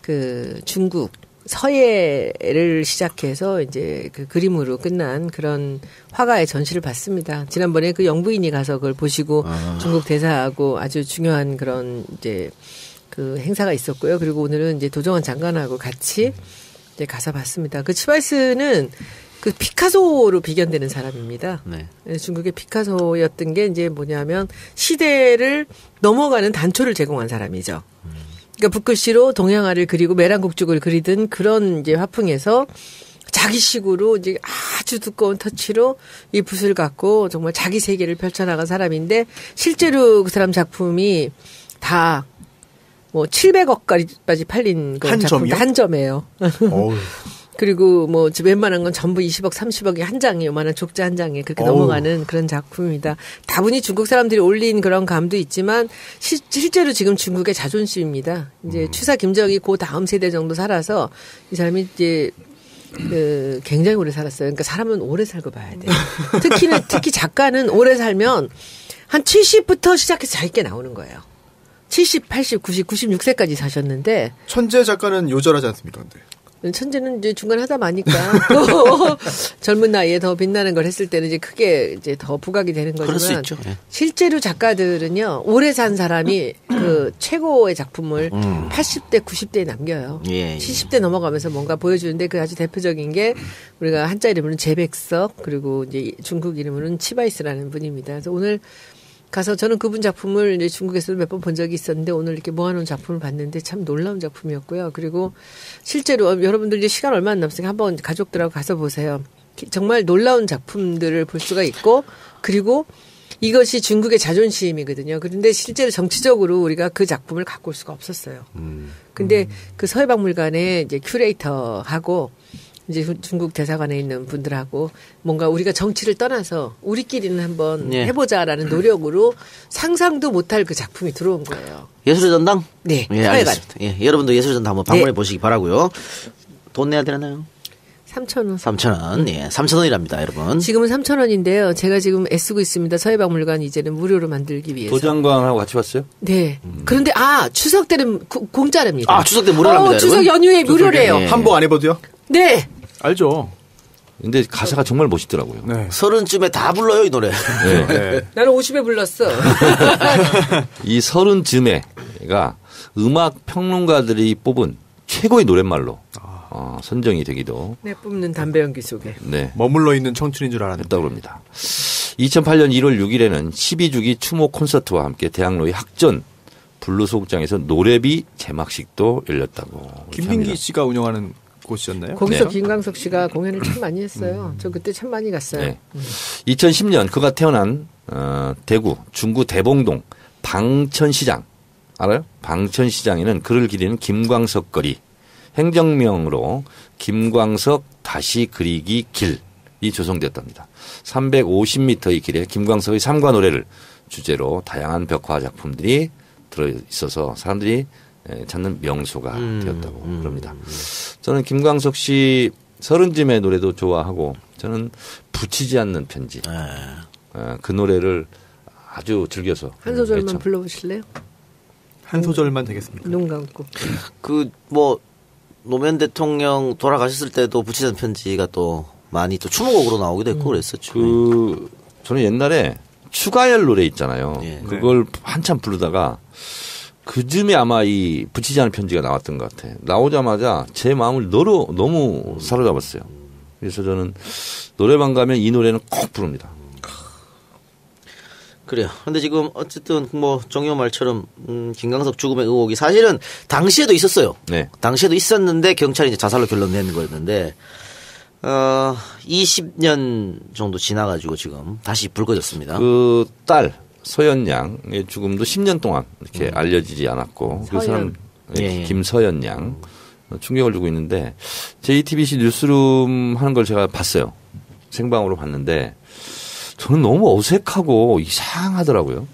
B: 그 중국 서예를 시작해서 이제 그 그림으로 끝난 그런 화가의 전시를 봤습니다. 지난번에 그 영부인이 가서 그걸 보시고 중국 대사하고 아주 중요한 그런 이제 그 행사가 있었고요. 그리고 오늘은 이제 도정환 장관하고 같이 이제 가서 봤습니다. 그 치바이스는 그 피카소로 비견되는 사람입니다.
A: 네.
B: 중국의 피카소였던 게 이제 뭐냐면 시대를 넘어가는 단초를 제공한 사람이죠. 그러니까 붓글씨로 동양화를 그리고 메랑국죽을 그리던 그런 이제 화풍에서 자기식으로 이제 아주 두꺼운 터치로 이 붓을 갖고 정말 자기 세계를 펼쳐나간 사람인데 실제로 그 사람 작품이 다 뭐 700억까지 팔린 그런
C: 한
B: 작품
C: 점이요?
B: 한 점이에요.
C: 어우.
B: 그리고 뭐 웬만한 건 전부 20억, 30억이 한 장에 요만한 족자 한 장에 그렇게 넘어가는 그런 작품입니다. 다분히 중국 사람들이 올린 그런 감도 있지만 실제로 지금 중국의 자존심입니다. 이제 추사 김정희 그 다음 세대 정도 살아서 이 사람이 이제 그 굉장히 오래 살았어요. 그러니까 사람은 오래 살고 봐야 돼. 특히 작가는 오래 살면 한 70부터 시작해서 자기께 나오는 거예요. 70, 80, 90, 96세까지 사셨는데
C: 천재 작가는 요절하지 않습니까? 근데
B: 천재는 이제 중간 하다 마니까 젊은 나이에 더 빛나는 걸 했을 때는 이제 크게 이제 더 부각이 되는 거지만
A: 그럴 수 있죠. 예.
B: 실제로 작가들은요 오래 산 사람이 그 최고의 작품을 80대, 90대에 남겨요.
A: 예, 예.
B: 70대 넘어가면서 뭔가 보여주는데 그 아주 대표적인 게 우리가 한자 이름으로는 제백석 그리고 이제 중국 이름으로는 치바이스라는 분입니다. 그래서 오늘 가서 저는 그분 작품을 이제 중국에서도 몇 번 본 적이 있었는데 오늘 이렇게 모아놓은 작품을 봤는데 참 놀라운 작품이었고요. 그리고 실제로 여러분들 이제 시간 얼마 안 남았으니까 한번 가족들하고 가서 보세요. 정말 놀라운 작품들을 볼 수가 있고 그리고 이것이 중국의 자존심이거든요. 그런데 실제로 정치적으로 우리가 그 작품을 갖고 올 수가 없었어요. 근데 그 서해박물관에 이제 큐레이터하고 이제 중국 대사관에 있는 분들하고 뭔가 우리가 정치를 떠나서 우리끼리는 한번
A: 예.
B: 해보자라는 노력으로 상상도 못할 그 작품이 들어온 거예요.
A: 예술의 전당?
B: 네,
A: 예,
B: 서해관.
A: 알겠습니다. 예, 여러분도 예술의 전당 한번 방문해
B: 네.
A: 보시기 바라고요. 돈 내야 되나요?
B: 3,000원.
A: 3,000원. 예, 3,000원이랍니다, 여러분.
B: 지금은 3,000원인데요. 제가 지금 애쓰고 있습니다. 서해박물관 이제는 무료로 만들기 위해서.
D: 도장관하고 같이 왔어요?
B: 네. 그런데 추석 때는 공짜랍니다.
A: 추석 때 무료랍니다,
B: 추석
A: 여러분.
B: 연휴에 무료래요.
A: 예.
C: 한복 안 입어도요?
B: 네.
C: 알죠.
D: 근데 가사가 정말 멋있더라고요.
C: 네.
A: 30쯤에 다 불러요, 이 노래.
D: 네.
C: 네.
B: 나는 50에 불렀어.
D: 이 30즈메가 음악 평론가들이 뽑은 최고의 노랫말로 선정이 되기도
B: 내 뿜는 담배 연기 속에.
D: 네,
C: 머물러 있는 청춘인 줄 알았는데.
D: 했다고 합니다. 2008년 1월 6일에는 12주기 추모 콘서트와 함께 대학로의 학전 블루소극장에서 노래비 제막식도 열렸다고.
C: 김민기
D: 합니다.
C: 씨가 운영하는 곳이었나요?
B: 거기서
D: 네.
B: 김광석 씨가 공연을 참 많이 했어요. 저 그때 참 많이 갔어요.
D: 네. 2010년 그가 태어난 대구 중구 대봉동 방천시장 알아요? 방천시장에는 그를 기리는 김광석 거리 행정명으로 김광석 다시 그리기 길이 조성되었답니다. 350m의 길에 김광석의 삶과 노래를 주제로 다양한 벽화 작품들이 들어있어서 사람들이 찾는 명소가 되었다고 그럽니다. 저는 김광석 씨 서른쯤의 노래도 좋아하고 저는 붙이지 않는 편지 그 노래를 아주 즐겨서
B: 한 소절만
D: 했죠.
B: 불러보실래요?
C: 한 소절만 되겠습니까?
B: 눈 감고.
A: 노무현 대통령 돌아가셨을 때도 붙이지 않는 편지가 또 많이 또 추모곡으로 나오기도 했고 그랬었죠.
D: 저는 옛날에 추가열 노래 있잖아요.
A: 예.
D: 그걸 한참 부르다가 그쯤에 아마 이 붙이지 않은 편지가 나왔던 것 같아. 나오자마자 제 마음을 너무 사로잡았어요. 그래서 저는 노래방 가면 이 노래는 꼭 부릅니다.
A: 그래요. 근데 지금 어쨌든 정의원 말처럼 김광석 죽음의 의혹이 사실은 당시에도 있었어요.
D: 네.
A: 당시에도 있었는데 경찰이 이제 자살로 결론낸 거였는데 20년 정도 지나가지고 지금 다시 불거졌습니다.
D: 그 딸 서연 양의 죽음도 10년 동안 이렇게 알려지지 않았고 그 사람
A: 예.
D: 김서연 양 충격을 주고 있는데 JTBC 뉴스룸 하는 걸 제가 봤어요. 생방으로 봤는데 저는 너무 어색하고 이상하더라고요.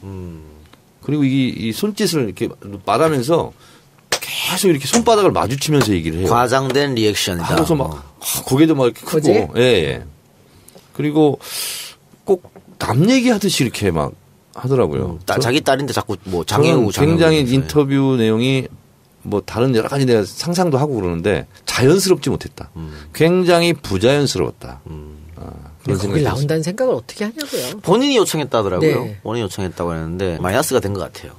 D: 그리고 이 손짓을 이렇게 말하면서 계속 이렇게 손바닥을 마주치면서 얘기를 해요.
A: 과장된 리액션이다.
D: 하고서 막 고개도 막 이렇게 크고, 예. 그리고 꼭 남 얘기하듯이 이렇게 막 하더라고요.
A: 자기 딸인데 자꾸 장애우
D: 굉장히 인터뷰 내용이 다른 여러 가지 내가 상상도 하고 그러는데 자연스럽지 못했다. 굉장히 부자연스러웠다.
B: 거기 나온다는 생각을 어떻게 하냐고요.
A: 본인이 요청했다더라고요.
B: 네.
A: 본인이 요청했다고 했는데 마이너스가 된 것 같아요.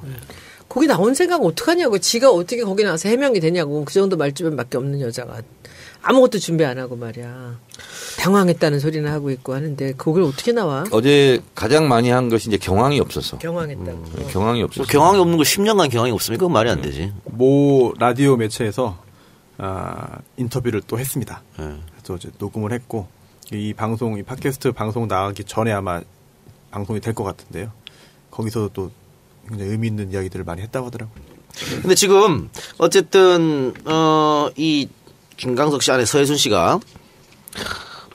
B: 거기 나온 생각 어떡하냐고. 지가 어떻게 거기 나와서 해명이 되냐고. 그 정도 말주변밖에 없는 여자가 아무것도 준비 안 하고 말이야. 당황했다는 소리는 하고 있고 하는데 그걸 어떻게 나와?
D: 어제 가장 많이 한 것이 이제 경황이 없어서.
B: 경황했다고.
D: 경황이 없어서.
A: 경황이 없는 거 10년간 경황이 없습니까? 그건 말이 안 되지.
C: 모 라디오 매체에서 인터뷰를 또 했습니다.
A: 네.
C: 그래서 이제 녹음을 했고 이 팟캐스트 방송 나가기 전에 아마 방송이 될 것 같은데요. 거기서도 또 굉장히 의미 있는 이야기들을 많이 했다고 하더라고요.
A: 근데 지금 어쨌든 이 김광석 씨 안에 서혜순 씨가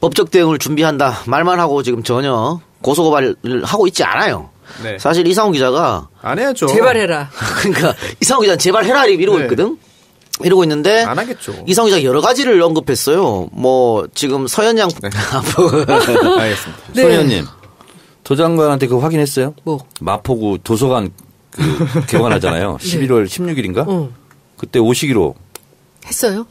A: 법적 대응을 준비한다 말만 하고 지금 전혀 고소고발을 하고 있지 않아요.
C: 네.
A: 사실 이상호 기자가
C: 안 해야죠.
B: 제발 해라.
A: 그러니까 이상호 기자는 제발 해라 이러고
C: 네.
A: 있거든. 이러고 있는데
C: 안 하겠죠.
A: 이상호 기자가 여러 가지를 언급했어요. 지금 서현양
C: 네. 알겠습니다.
B: 네.
D: 손 의원님, 도 장관한테 그거 확인했어요?
B: 뭐?
D: 마포구 도서관 개관하잖아요. 11월 16일인가? 그때 오시기로.
B: 했어요?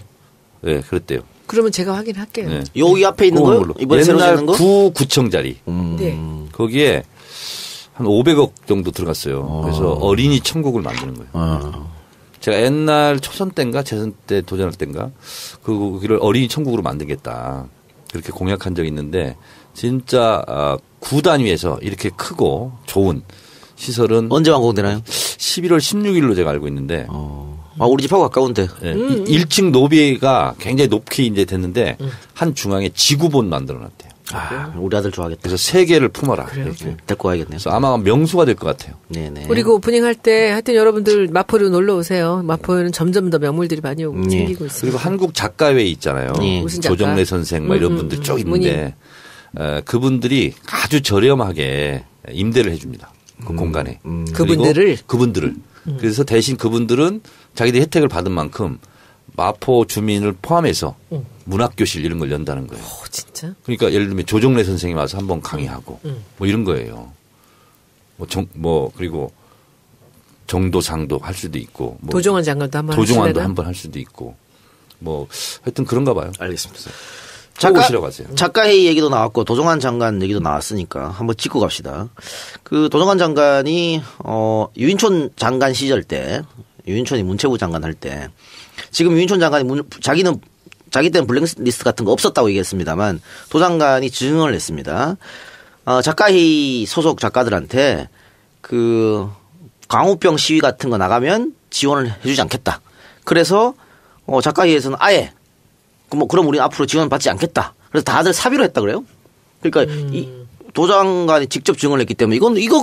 D: 네, 그랬대요.
B: 그러면 제가 확인할게요.
D: 네.
A: 여기 앞에 있는 거요? 이번에 새로
D: 옛날
A: 짓는 거?
D: 구구청 자리.
B: 네.
D: 거기에 한 500억 정도 들어갔어요. 그래서 어린이 천국을 만드는 거예요. 제가 옛날 초선 때인가 재선 때 도전할 때인가 거기를 어린이 천국으로 만들겠다. 그렇게 공약한 적이 있는데 진짜 구 단위에서 이렇게 크고 좋은 시설은
A: 언제 완공되나요?
D: 11월 16일로 제가 알고 있는데
A: 우리 집하고 가까운데.
D: 네. 1층 노비가 굉장히 높게 이제 됐는데 한 중앙에 지구본 만들어 놨대요.
A: 우리 아들 좋아하겠다.
D: 그래서 세계를 품어라. 이렇게.
A: 데리고 가야겠네요.
D: 그래서 아마 명수가 될 것 같아요.
A: 네네.
B: 그리고 오프닝 할 때 하여튼 여러분들 마포로 놀러 오세요. 마포에는 점점 더 명물들이 많이 오고 생기고 있어요.
D: 그리고 한국 작가회 있잖아요.
B: 무슨 작가?
D: 조정래 선생 막 이런 분들 쭉 있는데 그분들이 아주 저렴하게 임대를 해줍니다. 그 공간에.
B: 그분들을?
D: 그분들을. 그래서 대신 그분들은 자기들이 혜택을 받은 만큼 마포 주민을 포함해서 문학교실 이런 걸 연다는 거예요.
B: 진짜?
D: 그러니까 예를 들면 조정래 선생이 와서 한번 강의하고 뭐 이런 거예요. 그리고 정도상도 할 수도 있고.
B: 도종환 장관도 한번
D: 도종환도 한번 할 수도 있고. 하여튼 그런가 봐요.
A: 알겠습니다.
D: 오시라고 하세요.
A: 작가회의 얘기도 나왔고 도종환 장관 얘기도 나왔으니까 한번 짚고 갑시다. 그 도종환 장관이 유인촌 장관 시절 때 유인촌이 문체부 장관 할 때 지금 유인촌 장관이 자기 때는 블랙리스트 같은 거 없었다고 얘기했습니다만 도 장관이 증언을 했습니다. 작가회의 소속 작가들한테 그 광우병 시위 같은 거 나가면 지원을 해주지 않겠다. 그래서 작가회의에서는 아예 그럼 우리는 앞으로 지원받지 않겠다. 그래서 다들 사비로 했다 그래요. 그러니까 이 도장관이 직접 증언을 했기 때문에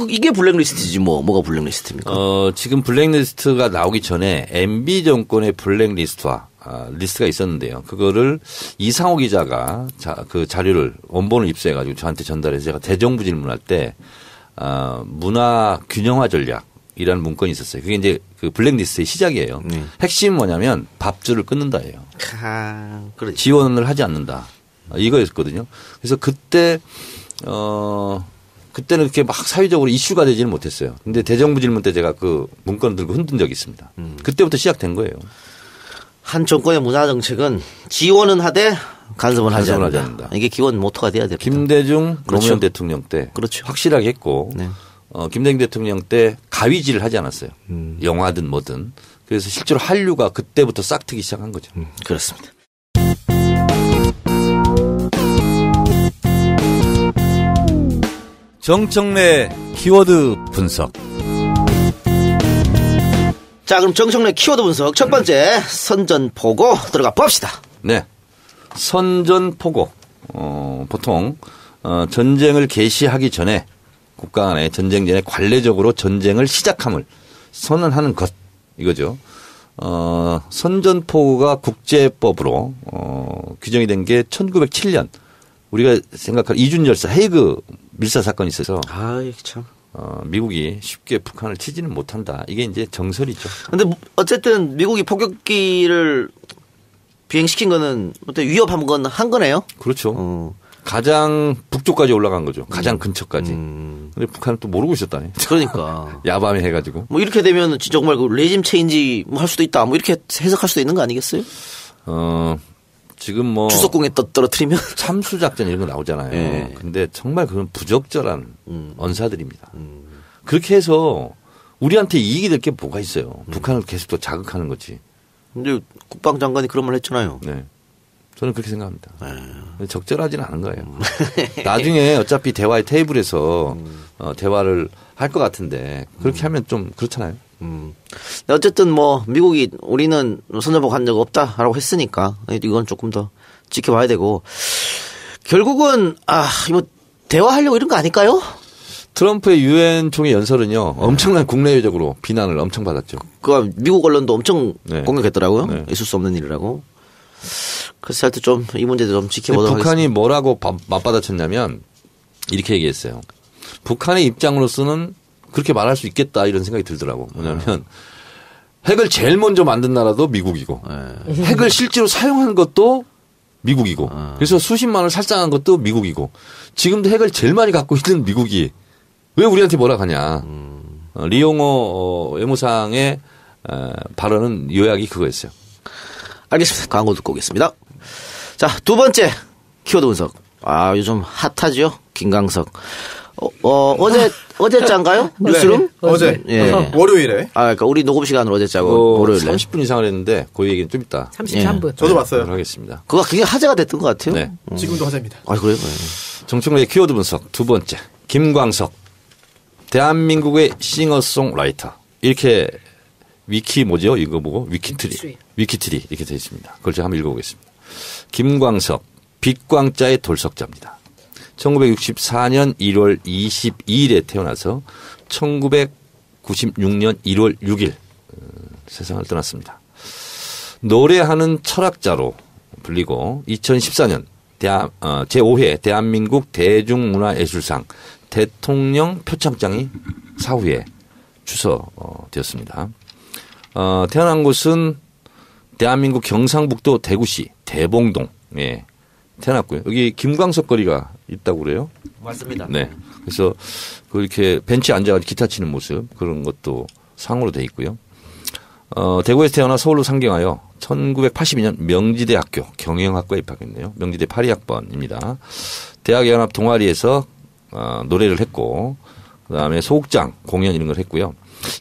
A: 이게 블랙리스트지 뭐가 블랙리스트입니까?
D: 지금 블랙리스트가 나오기 전에 MB 정권의 블랙리스트와 리스트가 있었는데요. 그거를 이상호 기자가 그 자료를 원본을 입수해가지고 저한테 전달해서 제가 대정부 질문할 때 문화 균형화 전략이라는 문건이 있었어요. 그게 이제 그 블랙리스트의 시작이에요. 핵심은 뭐냐면 밥줄을 끊는다예요.
A: 그렇죠.
D: 지원을 하지 않는다. 이거였거든요. 그래서 그때는 그렇게 막 사회적으로 이슈가 되지는 못했어요. 근데 대정부 질문 때 제가 그 문건을 들고 흔든 적이 있습니다. 그때부터 시작된 거예요.
A: 한 정권의 문화 정책은 지원은 하되 간섭은 하지 않는다. 이게 기본 모토가 돼야 됩니다.
D: 김대중
A: 그렇죠.
D: 노무현 대통령 때
A: 그렇죠.
D: 확실하게 했고
A: 네.
D: 김대중 대통령 때 가위질을 하지 않았어요. 영화든 뭐든. 그래서 실제로 한류가 그때부터 싹 트기 시작한 거죠.
A: 그렇습니다.
D: 정청래 키워드 분석.
A: 자, 그럼 정청래 키워드 분석 첫 번째 선전포고 들어가 봅시다.
D: 네. 선전포고. 보통 전쟁을 개시하기 전에 국가 간에 전쟁 전에 관례적으로 전쟁을 시작함을 선언하는 것 이거죠. 선전포고가 국제법으로 규정이 된 게 1907년 우리가 생각할 이준열사 헤이그 밀사 사건이 있어서
A: 참.
D: 미국이 쉽게 북한을 치지는 못한다. 이게 이제 정설이죠.
A: 근데 어쨌든 미국이 포격기를 비행시킨 거는 어때 위협한 건 한 거네요.
D: 그렇죠. 가장 북쪽까지 올라간 거죠. 가장 근처까지. 근데 북한은 또 모르고 있었다네.
A: 그러니까.
D: 야밤에 해가지고.
A: 뭐 이렇게 되면 정말 그 레짐 체인지 뭐 할 수도 있다. 뭐 이렇게 해석할 수도 있는 거 아니겠어요?
D: 지금 뭐.
A: 주석궁에 떨어뜨리면.
D: 참수작전 이런 거 나오잖아요.
A: 네.
D: 근데 정말 그건 부적절한 언사들입니다. 그렇게 해서 우리한테 이익이 될 게 뭐가 있어요. 북한을 계속 또 자극하는 거지.
A: 근데 국방장관이 그런 말 했잖아요.
D: 네. 저는 그렇게 생각합니다. 적절하지는 않은 거예요. 나중에 어차피 대화의 테이블에서 대화를 할 것 같은데 그렇게 하면 좀 그렇잖아요.
A: 어쨌든 뭐 미국이 우리는 선전포고 한 적 없다라고 했으니까 이건 조금 더 지켜봐야 되고 결국은 이거 대화하려고 이런 거 아닐까요?
D: 트럼프의 유엔 총회 연설은요 엄청난 국내외적으로 비난을 엄청 받았죠.
A: 그 미국 언론도 엄청
D: 네.
A: 공격했더라고요.
D: 네.
A: 있을 수 없는 일이라고. 그래서 하여튼 좀 이 문제도 좀 지켜보도록
D: 북한이
A: 하겠습니다.
D: 뭐라고 맞받아쳤냐면 이렇게 얘기했어요. 북한의 입장으로서는 그렇게 말할 수 있겠다 이런 생각이 들더라고. 뭐냐면 핵을 제일 먼저 만든 나라도 미국이고 핵을 실제로 사용한 것도 미국이고 그래서 수십만을 살상한 것도 미국이고 지금도 핵을 제일 많이 갖고 있는 미국이 왜 우리한테 뭐라 하냐. 리용호 외무상의 발언은 요약이 그거였어요.
A: 알겠습니다. 광고 듣고 오겠습니다. 자, 두 번째 키워드 분석. 요즘 핫하죠? 김광석. 어제짠가요? 뉴스룸?
C: 어제.
A: 예.
C: 월요일에.
A: 그러니까 우리 녹음 시간으로 어제 짜고 월요일에.
D: 30분 이상을 했는데 그 얘기는 좀 이따
B: 33분.
C: 저도 봤어요.
D: 하겠습니다.
A: 그거 굉장히 화제가 됐던 것 같아요.
D: 네.
C: 지금도 화제입니다.
A: 그래요?
D: 정청래의 키워드 분석 두 번째 김광석 대한민국의 싱어송라이터 이렇게 위키 뭐죠? 이거 보고 위키트리 이렇게 되어 있습니다. 그걸 제가 한번 읽어보겠습니다. 김광석 빛광자의 돌석자입니다. 1964년 1월 22일에 태어나서 1996년 1월 6일 세상을 떠났습니다. 노래하는 철학자로 불리고 2014년 제5회 대한민국 대중문화예술상 대통령 표창장이 사후에 추서되었습니다. 태어난 곳은 대한민국 경상북도 대구시 대봉동에 태어났고요. 여기 김광석 거리가 있다고 그래요.
A: 맞습니다.
D: 네. 그래서 그렇게 벤치에 앉아가지고 기타 치는 모습 그런 것도 상으로 돼 있고요. 대구에서 태어나 서울로 상경하여 1982년 명지대학교 경영학과에 입학했네요. 명지대 82학번입니다. 대학연합 동아리에서 노래를 했고 그다음에 소극장 공연 이런 걸 했고요.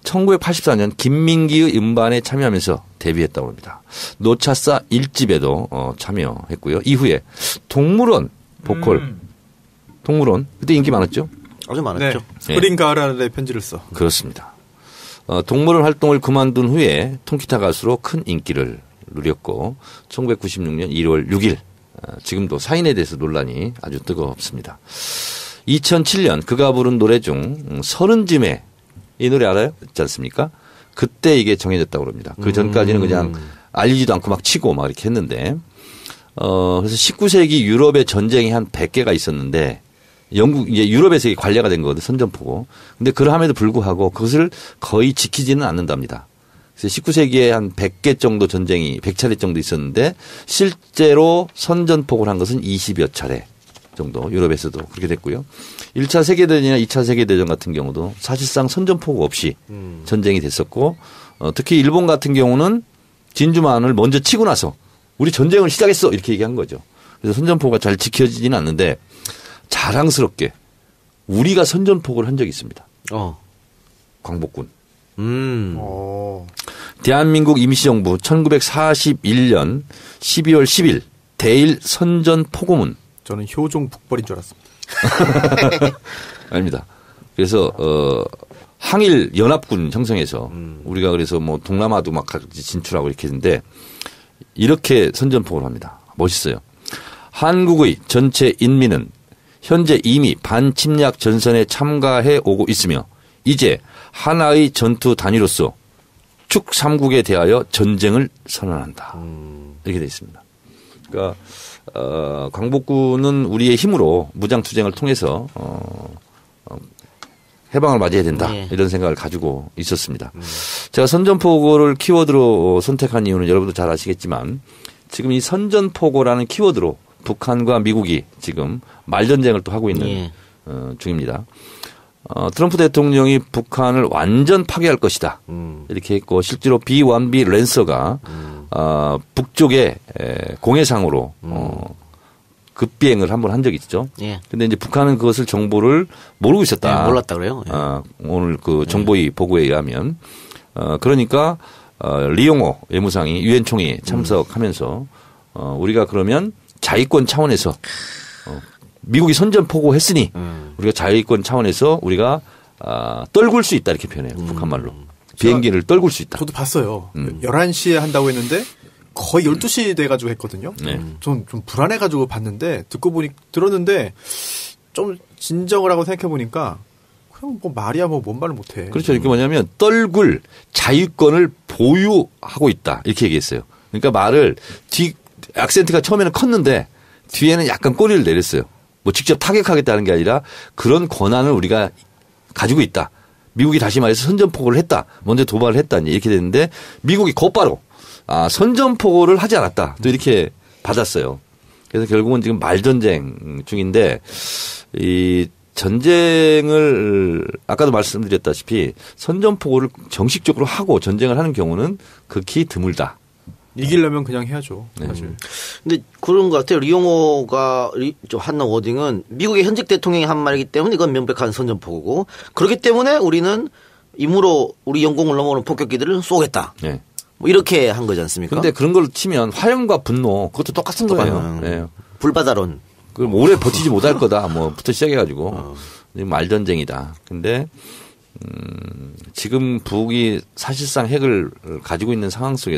D: 1984년 김민기의 음반에 참여하면서 데뷔했다고 합니다. 노차사 1집에도 참여했고요. 이후에 동물원 보컬 동물원 그때 인기 많았죠?
A: 아주 많았죠.
C: 네. 스프링 가을 하늘의 편지를 써.
D: 그렇습니다. 동물원 활동을 그만둔 후에 통기타 가수로 큰 인기를 누렸고 1996년 1월 6일 지금도 사인에 대해서 논란이 아주 뜨겁습니다. 2007년 그가 부른 노래 중 서른쯤에 이 노래 알아요? 있지 않습니까? 그때 이게 정해졌다고 합니다. 그 전까지는 그냥 알리지도 않고 막 치고 막 이렇게 했는데 그래서 19세기 유럽의 전쟁이 한 100개가 있었는데 영국 이제 유럽에서 이게 관례가 된 거거든 선전포고. 근데 그러함에도 불구하고 그것을 거의 지키지는 않는답니다. 그래서 19세기에 한 100개 정도 전쟁이 100차례 정도 있었는데 실제로 선전포고를 한 것은 20여 차례 정도 유럽에서도 그렇게 됐고요. 1차 세계대전이나 2차 세계대전 같은 경우도 사실상 선전포고 없이 전쟁이 됐었고 특히 일본 같은 경우는 진주만을 먼저 치고 나서 우리 전쟁을 시작했어 이렇게 얘기한 거죠. 그래서 선전포고가 잘 지켜지지는 않는데 자랑스럽게 우리가 선전포고를 한 적이 있습니다. 광복군. 대한민국 임시정부 1941년 12월 10일 대일 선전포고문.
C: 저는 효종 북벌인 줄 알았습니다.
D: 아닙니다. 그래서 항일 연합군 형성해서 우리가 그래서 뭐 동남아도 막 같이 진출하고 이렇게 했는데 이렇게 선전포고를 합니다. 멋있어요. 한국의 전체 인민은 현재 이미 반침략 전선에 참가해 오고 있으며 이제 하나의 전투 단위로서 축 3국에 대하여 전쟁을 선언한다. 이렇게 되어 있습니다. 그러니까 광복군은 우리의 힘으로 무장투쟁을 통해서 해방을 맞이해야 된다.
A: 네.
D: 이런 생각을 가지고 있었습니다. 제가 선전포고를 키워드로 선택한 이유는 여러분도 잘 아시겠지만 지금 이 선전포고라는 키워드로 북한과 미국이 지금 말전쟁을 또 하고 있는
A: 네.
D: 중입니다. 트럼프 대통령이 북한을 완전 파괴할 것이다. 이렇게 했고 실제로 B-1B 랜서가 북쪽의 공해상으로 급비행을 한번 한 적이 있죠.
A: 예.
D: 근데 이제 북한은 그것을 정보를 모르고 있었다.
A: 네, 몰랐다 그래요. 예.
D: 오늘 그 정보위 보고에 의하면 그러니까 리용호 외무상이 유엔 총회에 참석하면서 우리가 그러면 자위권 차원에서 미국이 선전포고했으니 우리가 자위권 차원에서 우리가 떨굴 수 있다 이렇게 표현해요. 북한 말로. 비행기를 떨굴 수 있다.
C: 저도 봤어요. 11시에 한다고 했는데 거의 12시 돼가지고 했거든요.
D: 네.
C: 좀 불안해가지고 봤는데 들었는데 좀 진정을 하고 생각해보니까 그냥 뭐 말이야 뭐 뭔 말을 못해.
D: 그렇죠. 이게 뭐냐면 떨굴 자유권을 보유하고 있다 이렇게 얘기했어요. 그러니까 말을 악센트가 처음에는 컸는데 뒤에는 약간 꼬리를 내렸어요. 뭐 직접 타격하겠다는 게 아니라 그런 권한을 우리가 가지고 있다. 미국이 다시 말해서 선전포고를 했다. 먼저 도발을 했다. 이렇게 됐는데 미국이 곧바로 선전포고를 하지 않았다. 또 이렇게 받았어요. 그래서 결국은 지금 말전쟁 중인데 이 전쟁을 아까도 말씀드렸다시피 선전포고를 정식적으로 하고 전쟁을 하는 경우는 극히 드물다.
C: 이기려면 그냥 해야죠. 사실.
A: 근데 그런 것 같아요. 리용호가 한 워딩은 미국의 현직 대통령이 한 말이기 때문에 이건 명백한 선전포고고 그렇기 때문에 우리는 임으로 우리 영공을 넘어오는 폭격기들을 쏘겠다.
D: 네.
A: 뭐 이렇게 한 거지 않습니까?
D: 그런데 그런 걸 치면 화염과 분노 그것도 똑같은 거예요. 네.
A: 불바다론.
D: 그럼 오래 버티지 못할 거다. 뭐부터 시작해가지고 말전쟁이다. 근데 지금 북이 사실상 핵을 가지고 있는 상황 속에서